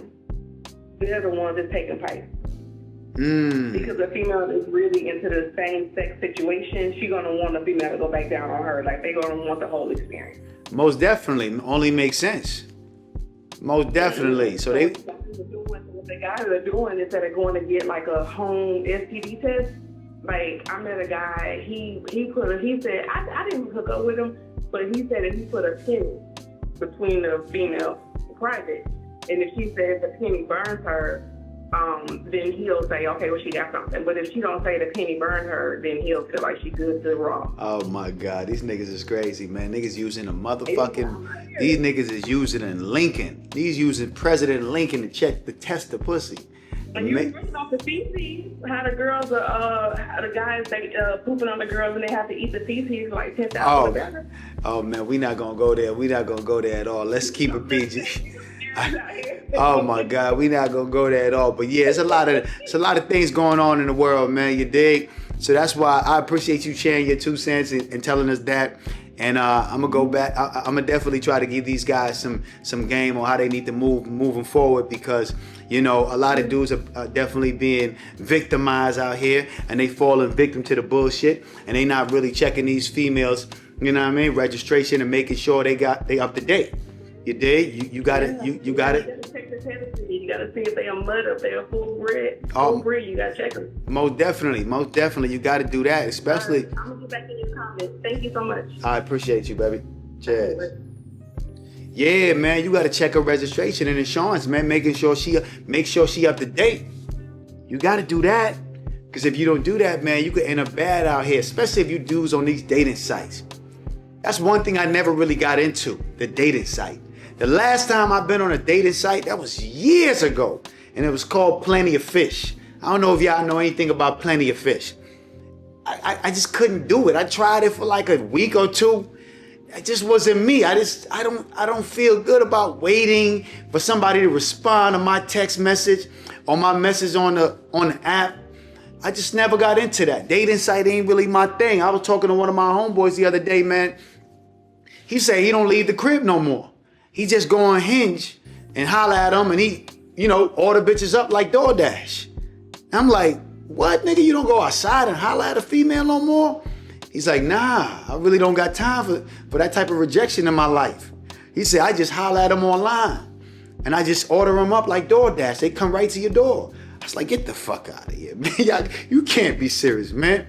they're the ones that's taking pipe. Because the female is really into the same sex situation, she's gonna want a female to go back down on her. Like, they're gonna want the whole experience. Most definitely, only makes sense. Most definitely. So they. What the guys are doing instead of going to get like a home STD test, Like, I met a guy, he said, I didn't hook up with him, but he said that he put a penny between the female in private. And if she says the penny burns her, then he'll say, okay, well, she got something. But if she don't say the penny burned her, then he'll feel like she good to raw. Oh my God, these niggas is crazy, man. Niggas using a motherfucking, these niggas is using in Lincoln. These using President Lincoln to test the pussy. And you bring off the feces, how the girls how the guys, they pooping on the girls and they have to eat the feces like 10,000 Oh man, we not gonna go there. We not gonna go there at all. Let's keep it PG. Oh my God, we not gonna go there at all. But yeah, it's a lot of things going on in the world, man. You dig? So that's why I appreciate you sharing your 2 cents and telling us that. And I'm gonna go back. I'm gonna definitely try to give these guys some game on how they need to moving forward, because you know a lot of dudes are definitely being victimized out here, and they falling victim to the bullshit, and they not really checking these females. You know what I mean? Registration and making sure they up to date. You did. You got it. You got it. You gotta see if they are mud, if they are full bred. Full bred, you gotta check them. Most definitely. You gotta do that, especially. I'm gonna get back in your comments. Thank you so much. I appreciate you, baby. Cheers. Yeah, man, you gotta check her registration and insurance, man. Make sure she up to date. You gotta do that, because if you don't do that, man, you could end up bad out here, especially if you dudes on these dating sites. That's one thing I never really got into, the dating site. The last time I've been on a dating site, that was years ago, and it was called Plenty of Fish. I don't know if y'all know anything about Plenty of Fish. I just couldn't do it. I tried it for like a week or two. It just wasn't me. I don't feel good about waiting for somebody to respond to my text message or my message on the app. I just never got into that. Dating site ain't really my thing. I was talking to one of my homeboys the other day, man. He said he don't leave the crib no more. He just go on Hinge and holler at them, and he, order bitches up like DoorDash. I'm like, what, nigga? You don't go outside and holler at a female no more? He's like, nah, I really don't got time for that type of rejection in my life. He said, I just holler at them online, and I just order them up like DoorDash. They come right to your door. I was like, get the fuck out of here, man. You can't be serious, man.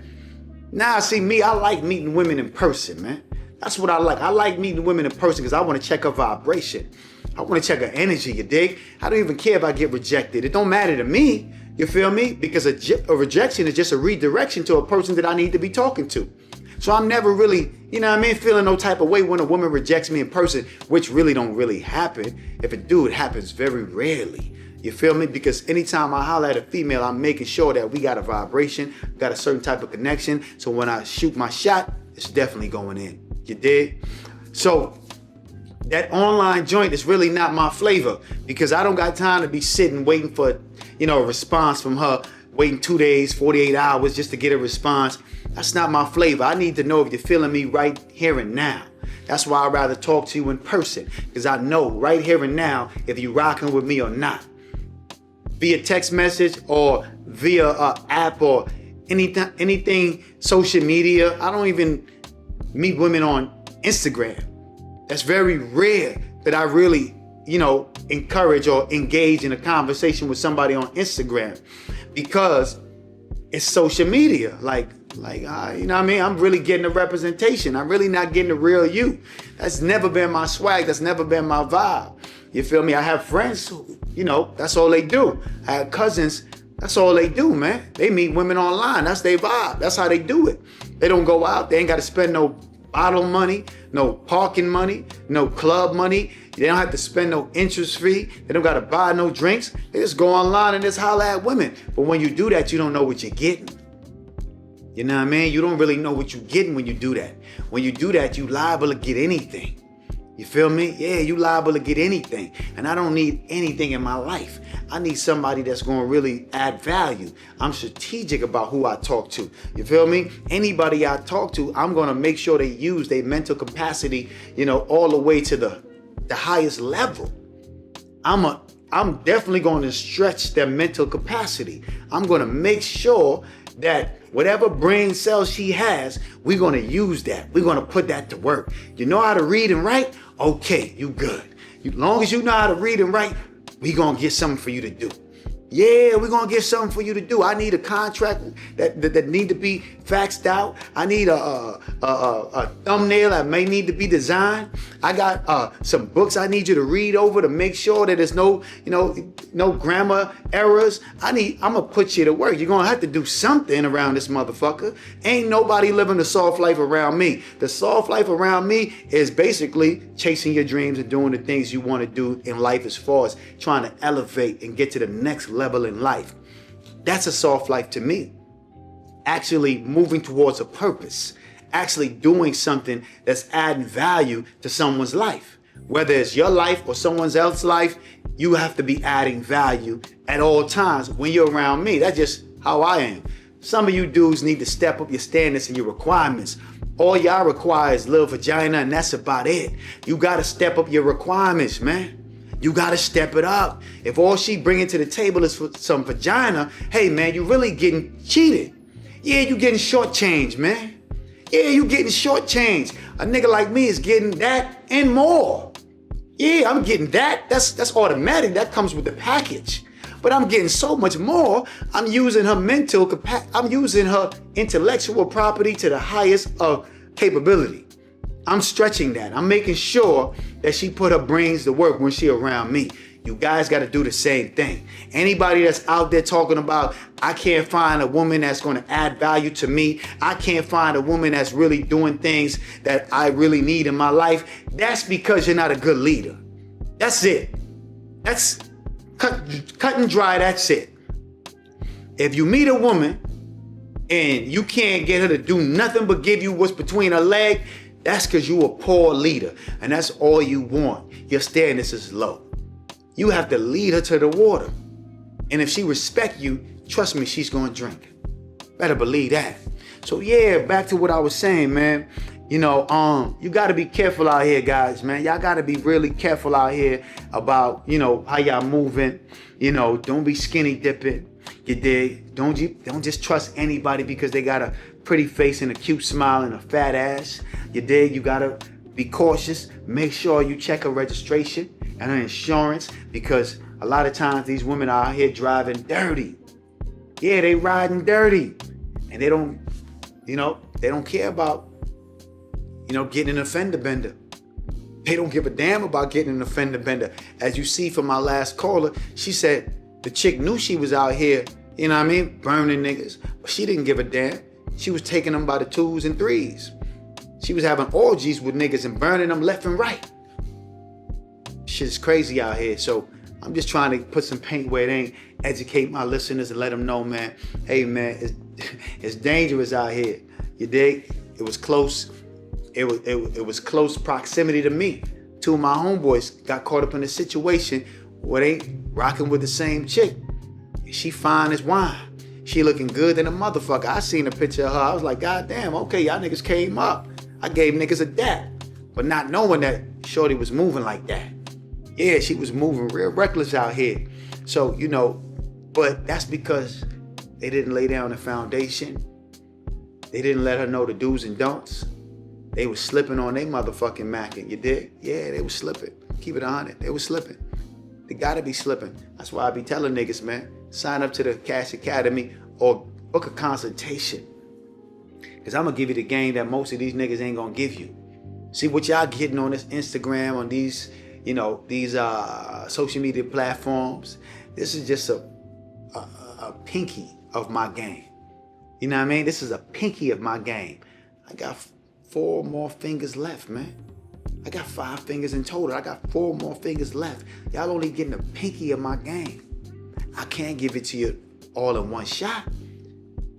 Now, see, me, I like meeting women in person, man. That's what I like. I like meeting women in person because I want to check her vibration. I want to check her energy, you dig? I don't even care if I get rejected. It don't matter to me, you feel me? Because a rejection is just a redirection to a person that I need to be talking to. So I'm never really, feeling no type of way when a woman rejects me in person, which really don't really happen. If it do, it happens very rarely. You feel me? Because anytime I holler at a female, I'm making sure that we got a vibration, got a certain type of connection. So when I shoot my shot, it's definitely going in. You dig? So that online joint is really not my flavor, because I don't got time to be sitting waiting for, a response from her, waiting 2 days, 48 hours just to get a response. That's not my flavor. I need to know if you're feeling me right here and now. That's why I'd rather talk to you in person, because I know right here and now if you're rocking with me or not. Via text message or via app or anything social media. I don't even meet women on Instagram. That's very rare that I really, encourage or engage in a conversation with somebody on Instagram, because it's social media. Like, you know what I mean? I'm really getting a representation. I'm really not getting the real you. That's never been my swag. That's never been my vibe. You feel me? I have friends who, that's all they do. I have cousins, that's all they do, man. They meet women online. That's their vibe. That's how they do it. They don't go out. They ain't got to spend no bottle money, no parking money, no club money. They don't have to spend no interest fee. They don't got to buy no drinks. They just go online and just holler at women. But when you do that, you don't know what you're getting. You know what I mean? You don't really know what you're getting when you do that. When you do that, you liable to get anything. You feel me? Yeah, you liable to get anything. And I don't need anything in my life. I need somebody that's going to really add value. I'm strategic about who I talk to. You feel me? Anybody I talk to, I'm going to make sure they use their mental capacity, all the way to the highest level. I'm definitely going to stretch their mental capacity. I'm going to make sure that whatever brain cells she has, we're going to use that. We're going to put that to work. You know how to read and write? Okay, you good. As long as you know how to read and write, we're going to get something for you to do. Yeah, we're gonna get something for you to do. I need a contract that need to be faxed out. I need a thumbnail that may need to be designed. I got some books I need you to read over to make sure that there's no grammar errors. I'm gonna put you to work. You're gonna have to do something around this motherfucker. Ain't nobody living the soft life around me. The soft life around me is basically chasing your dreams and doing the things you want to do in life, as far as trying to elevate and get to the next level in life. That's a soft life to me. Actually moving towards a purpose, actually doing something that's adding value to someone's life. Whether it's your life or someone else's life, you have to be adding value at all times when you're around me. That's just how I am. Some of you dudes need to step up your standards and your requirements. All y'all require is little vagina, and that's about it. You gotta step up your requirements, man. You gotta step it up. If all she bringing to the table is for some vagina, hey man, you really getting cheated. Yeah, you getting shortchanged, man. Yeah, you getting shortchanged. A nigga like me is getting that and more. Yeah, I'm getting that. That's automatic. That comes with the package. But I'm getting so much more. I'm using her mental capacity. I'm using her intellectual property to the highest of capability. I'm stretching that. I'm making sure that she put her brains to work when she around me. You guys got to do the same thing. Anybody that's out there talking about, I can't find a woman that's going to add value to me. I can't find a woman that's really doing things that I really need in my life. That's because you're not a good leader. That's it. That's cut and dry. That's it. If you meet a woman and you can't get her to do nothing but give you what's between her leg, that's because you a poor leader. And that's all you want. Your standards is low. You have to lead her to the water. And if she respect you, trust me, she's going to drink. Better believe that. So yeah, back to what I was saying, man. You got to be careful out here, guys, man. Y'all got to be really careful out here about, how y'all moving. Don't be skinny dipping. You dig? Don't just trust anybody because they got a pretty face and a cute smile and a fat ass. You dig? You got to be cautious. Make sure you check her registration and her insurance, because a lot of times these women are out here driving dirty. Yeah, they riding dirty. And they don't care about, getting an offender bender. They don't give a damn about getting an offender bender. As you see from my last caller, she said the chick knew she was out here, burning niggas. But she didn't give a damn. She was taking them by the 2s and 3s. She was having orgies with niggas and burning them left and right. Shit's crazy out here. So I'm just trying to put some paint where it ain't, educate my listeners and let them know, man, hey man, it's dangerous out here. You dig? It was close. It was close proximity to me. Two of my homeboys got caught up in a situation where they rocking with the same chick. She fine as wine. She looking good than a motherfucker. I seen a picture of her. I was like, God damn, okay, y'all niggas came up. I gave niggas a dap. But not knowing that shorty was moving like that. Yeah, she was moving real reckless out here. So, but that's because they didn't lay down the foundation. They didn't let her know the do's and don'ts. They was slipping on their motherfucking macking. You dig? Yeah, they was slipping. Keep it 100. They was slipping. They gotta be slipping. That's why I be telling niggas, man, sign up to the Cash Academy or book a consultation. Because I'm gonna give you the game that most of these niggas ain't gonna give you. See what y'all getting on this Instagram, on these social media platforms. This is just a pinky of my game. You know what I mean? This is a pinky of my game. I got 4 more fingers left, man. I got 5 fingers in total. I got 4 more fingers left. Y'all only getting a pinky of my game. I can't give it to you all in one shot.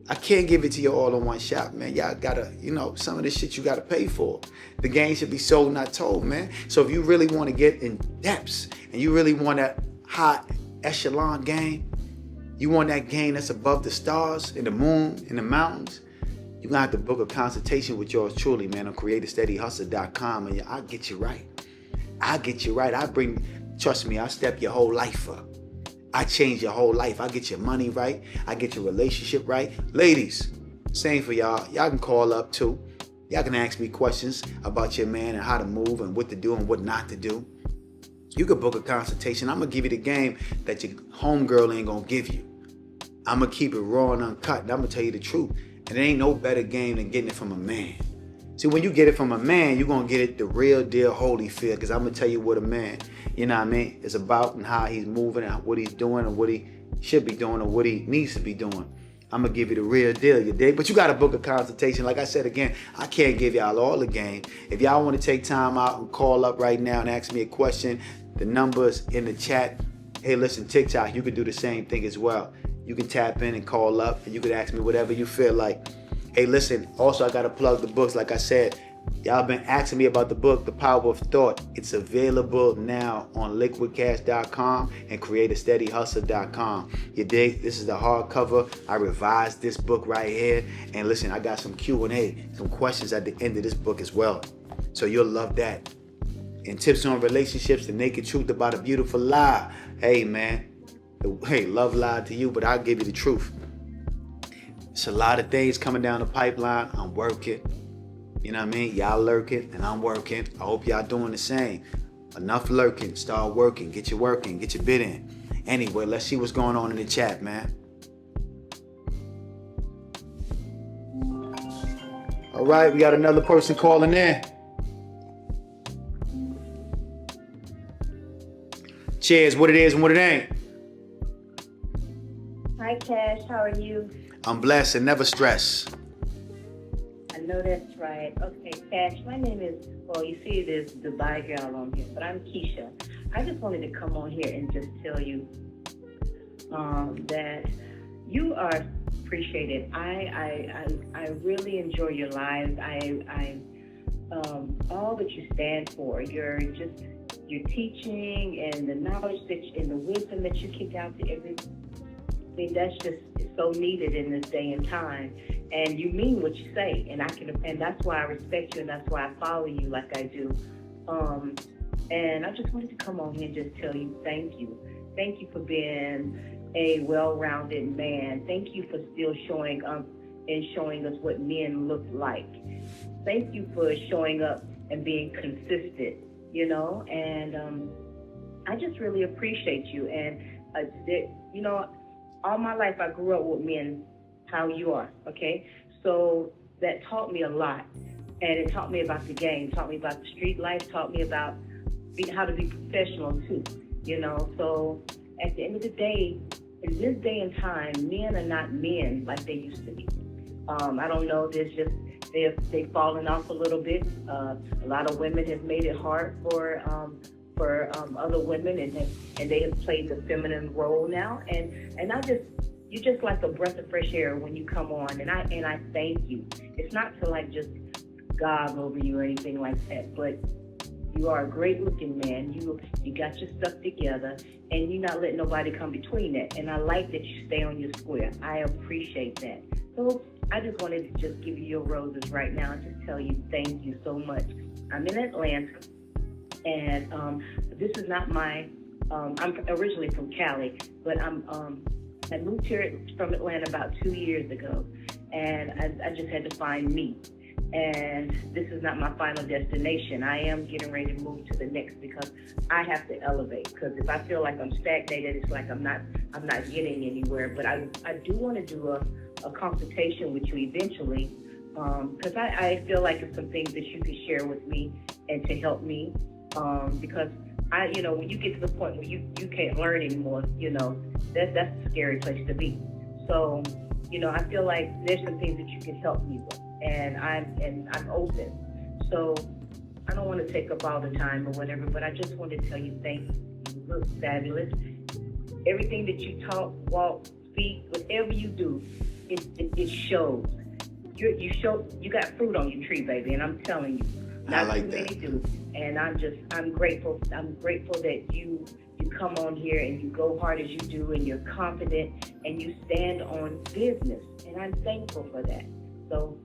I can't give it to you all in one shot, man. Y'all gotta, some of this shit you gotta pay for. The game should be sold, not told, man. So if you really want to get in depths and you really want that high echelon game, you want that game that's above the stars, in the moon, in the mountains, you're gonna have to book a consultation with yours truly, man, on creatorsteadyhustle.com, and I'll get you right. I'll get you right. Trust me, I'll step your whole life up. I change your whole life. I get your money right. I get your relationship right. Ladies, same for y'all. Y'all can call up too. Y'all can ask me questions about your man and how to move and what to do and what not to do. You could book a consultation. I'm going to give you the game that your homegirl ain't going to give you. I'm going to keep it raw and uncut, and I'm going to tell you the truth. And there ain't no better game than getting it from a man. See, when you get it from a man, you're going to get it the real deal Holyfield, because I'm going to tell you what a man, you know what I mean, is about, and how he's moving and what he's doing and what he should be doing or what he needs to be doing. I'm going to give you the real deal, you dig? But you got to book a consultation. Like I said again, I can't give y'all all the game. If y'all want to take time out and call up right now and ask me a question, the number's in the chat. Hey, listen, TikTok, you can do the same thing as well. You can tap in and call up, and you can ask me whatever you feel like. Hey, listen, also I got to plug the books. Like I said, y'all been asking me about the book, The Power of Thought. It's available now on Likquidcash.com and CreateASteadyHustle.com. You dig? This is the hardcover. I revised this book right here. And listen, I got some Q&A, some questions at the end of this book as well. So you'll love that. And tips on relationships, the naked truth about a beautiful lie. Hey, man. Hey, love lied to you, but I'll give you the truth. It's a lot of things coming down the pipeline. I'm working. You know what I mean? Y'all lurking and I'm working. I hope y'all doing the same. Enough lurking. Start working. Get your work in. Get your bid in. Anyway, let's see what's going on in the chat, man. All right, we got another person calling in. Cheers, what it is and what it ain't. Hi, Cash. How are you? I'm blessed and never stress. I know that's right. Okay, Cash, my name is, well, you see there's Dubai girl on here, but I'm Keisha. I just wanted to come on here and just tell you that you are appreciated. I really enjoy your lives. All that you stand for, your teaching and the knowledge and the wisdom that you kick out to everybody. I mean, that's just so needed in this day and time. And you mean what you say, and that's why I respect you, and that's why I follow you like I do. And I just wanted to come on here and just tell you thank you. Thank you for being a well-rounded man. Thank you for still showing up and showing us what men look like. Thank you for showing up and being consistent, you know. And I just really appreciate you. And you know, all my life I grew up with men how you are, okay? So that taught me a lot. And it taught me about the game, taught me about the street life, taught me about how to be professional too, you know? So at the end of the day, in this day and time, men are not men like they used to be. I don't know, they've fallen off a little bit. A lot of women have made it hard for other women, and they have played the feminine role now. And you're just like a breath of fresh air when you come on, and I thank you. It's not to like just gob over you or anything like that, but you are a great looking man. You got your stuff together, and you're not letting nobody come between that. And I like that you stay on your square. I appreciate that. So I just wanted to just give you your roses right now and just tell you thank you so much. I'm in Atlanta, and this is not my. I'm originally from Cali, but I moved here from Atlanta about 2 years ago, and I just had to find me. And this is not my final destination. I am getting ready to move to the next because I have to elevate. Because if I feel like I'm stagnated, it's like I'm not getting anywhere. But I do want to do a consultation with you eventually, because I feel like it's some things that you could share with me and to help me. Because when you get to the point where you can't learn anymore, that's a scary place to be. So, I feel like there's some things that you can help me with, and I'm open. So I don't want to take up all the time or whatever, but I just want to tell you thank you. You look fabulous. Everything that you talk, walk, speak, whatever you do, it shows. You got fruit on your tree, baby, and I'm telling you. Not I like too that. many do. And I'm grateful. I'm grateful that you come on here and you go hard as you do, and you're confident and you stand on business. And I'm thankful for that. So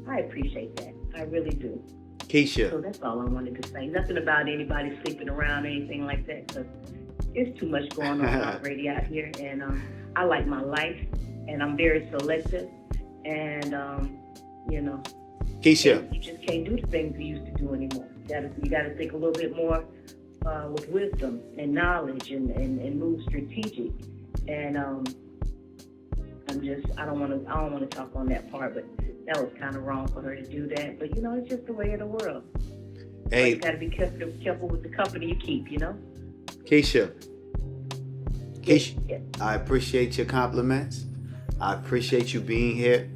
I appreciate that. I really do. Keisha. So that's all I wanted to say. Nothing about anybody sleeping around or anything like that, because there's too much going on already out here. And I like my life, and I'm very selective. And, Keisha. you just can't do the things you used to do anymore. You got to think a little bit more with wisdom and knowledge and move strategic. And I don't want to talk on that part, but that was kind of wrong for her to do that. But it's just the way of the world. Hey, you got to be careful with the company you keep. Keisha. Yeah. I appreciate your compliments. I appreciate you being here.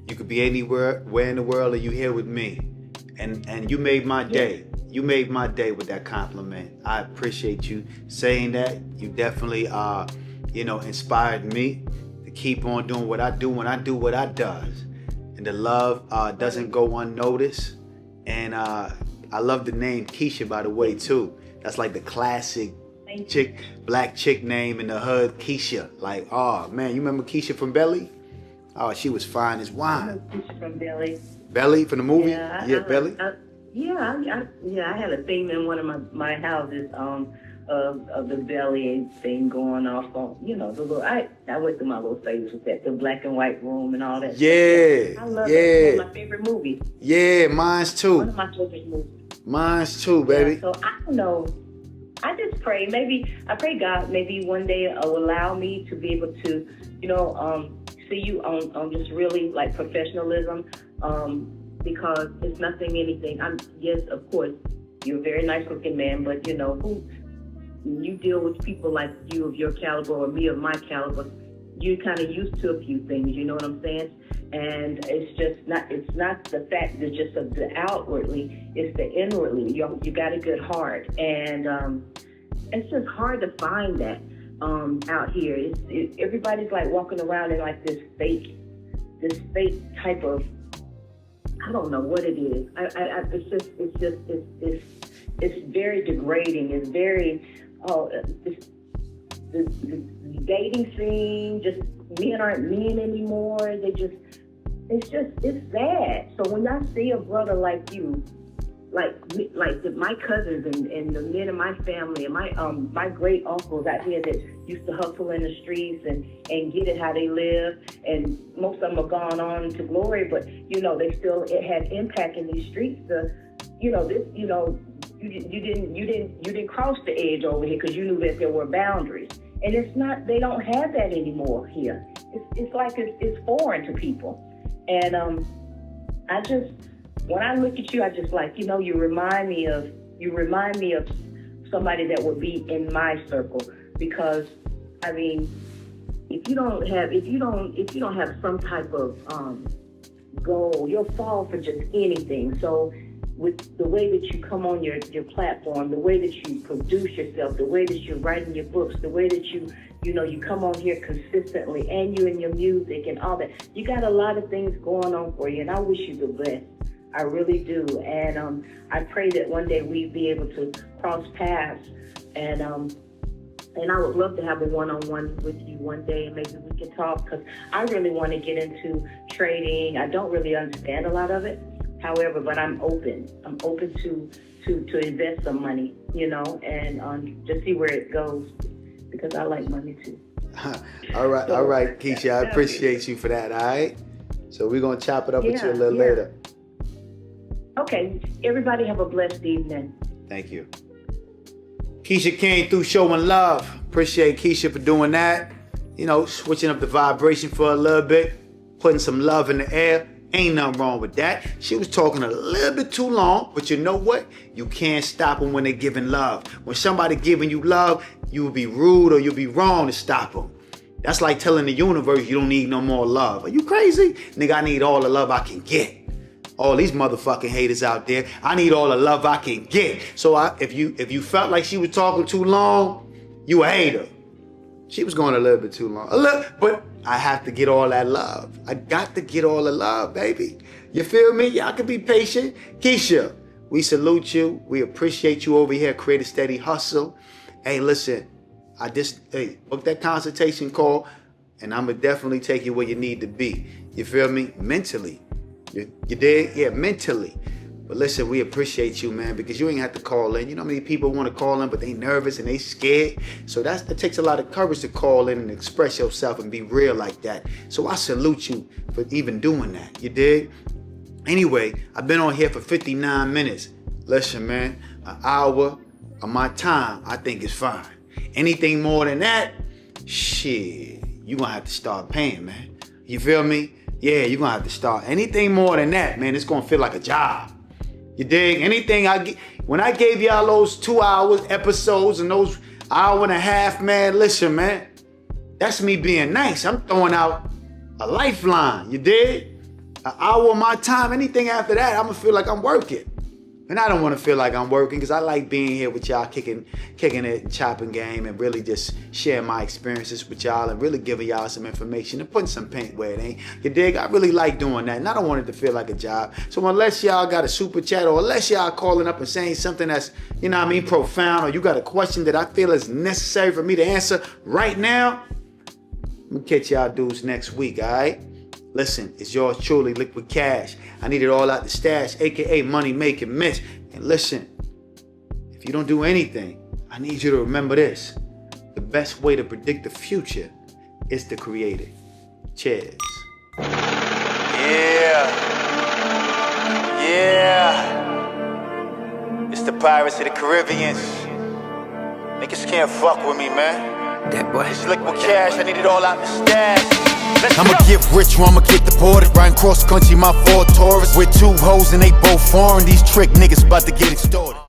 You could be anywhere, where in the world, and you here with me. And you made my day. You made my day with that compliment. I appreciate you saying that. You definitely inspired me to keep on doing what I do when I do what I does. And the love doesn't go unnoticed. And I love the name Keisha, by the way, too. That's like the classic black chick name in the hood, Keisha. Like, oh man, you remember Keisha from Belly? Oh, she was fine as wine. Keisha from Belly. Belly from the movie? Yeah, Belly. I had a theme in one of my houses of the Belly thing going off on, the little. I went through my little phases with that, the black and white room and all that. Yeah, I love it. One of my favorite movies. Yeah, mine's too. One of my favorite movies. Mine's too, baby. Yeah, so I don't know. I just pray. I pray God maybe one day will allow me to be able to, see you on just really like professionalism, because it's anything. Yes, of course, you're a very nice looking man, but you deal with people like you of your caliber or me of my caliber, you're kind of used to a few things, you know what I'm saying? And it's not the fact that just of the outwardly, it's the inwardly. You got a good heart, and it's just hard to find that out here. Everybody's like walking around in like this fake type of, I don't know what it is. It's very degrading. It's very the dating scene. Just men aren't men anymore. It's sad. So when I see a brother like you, like my cousins and the men in my family and my great uncles out here that used to hustle in the streets and get it how they live, and most of them have gone on to glory, but it had impact in these streets. You didn't cross the edge over here because you knew that there were boundaries, and they don't have that anymore here. It's like it's foreign to people, and when I look at you, I just like, you remind me of somebody that would be in my circle, because I mean, if you don't have some type of goal, you'll fall for just anything. So with the way that you come on your platform, the way that you produce yourself, the way that you're writing your books, the way that you come on here consistently, and you and your music and all that, you got a lot of things going on for you, and I wish you the best. I really do, and I pray that one day we be able to cross paths, and I would love to have a one-on-one with you one day, and maybe we can talk, because I really want to get into trading. I don't really understand a lot of it, however, but I'm open. I'm open to invest some money, and just see where it goes, because I like money too. All right, Keisha, I appreciate you for that. All right, so we're gonna chop it up with you a little later. Okay, everybody have a blessed evening. Thank you. Keisha came through showing love. Appreciate Keisha for doing that. Switching up the vibration for a little bit, putting some love in the air. Ain't nothing wrong with that. She was talking a little bit too long, but you know what? You can't stop them when they're giving love. When somebody giving you love, you will be rude or you'll be wrong to stop them. That's like telling the universe you don't need no more love. Are you crazy? Nigga, I need all the love I can get. All these motherfucking haters out there, I need all the love I can get. So if you felt like she was talking too long, you a hater. She was going a little bit too long. But I have to get all that love. I got to get all the love, baby. You feel me? Y'all can be patient. Keisha, we salute you. We appreciate you over here. Create a Steady Hustle. Hey, listen, book that consultation call, and I'm going to definitely take you where you need to be. You feel me? Mentally. You did? Yeah, mentally. But listen, we appreciate you, man, because you ain't have to call in. You know how many people want to call in, but they nervous and they scared? So that takes a lot of courage to call in and express yourself and be real like that. So I salute you for even doing that. You did? Anyway, I've been on here for 59 minutes. Listen, man, an hour, of my time, I think is fine. Anything more than that, shit, you gonna have to start paying, man. You feel me? Yeah, you gonna have to start. Anything more than that, man, it's gonna feel like a job. You dig? Anything when I gave y'all those 2 hours episodes and those hour and a half, man, listen, man, that's me being nice. I'm throwing out a lifeline, you dig? An hour of my time, anything after that, I'm gonna feel like I'm working. And I don't want to feel like I'm working because I like being here with y'all, kicking it, chopping game, and really just sharing my experiences with y'all and really giving y'all some information and putting some paint where it ain't. You dig? I really like doing that, and I don't want it to feel like a job. So unless y'all got a super chat, or unless y'all calling up and saying something that's, you know what I mean, profound, or you got a question that I feel is necessary for me to answer right now, I'm gonna catch y'all dudes next week, all right? Listen, it's yours truly, Liquid Cash. I need it all out the stash, aka Money Making Mitch. And listen, if you don't do anything, I need you to remember this. The best way to predict the future is to create it. Cheers. Yeah. It's the Pirates of the Caribbean. Niggas can't fuck with me, man. That boy. It's Liquid Cash, I need it all out the stash. I'ma get rich or I'ma get deported. Riding cross country, my Ford Taurus with 2 hoes and they both foreign. These trick niggas about to get extorted.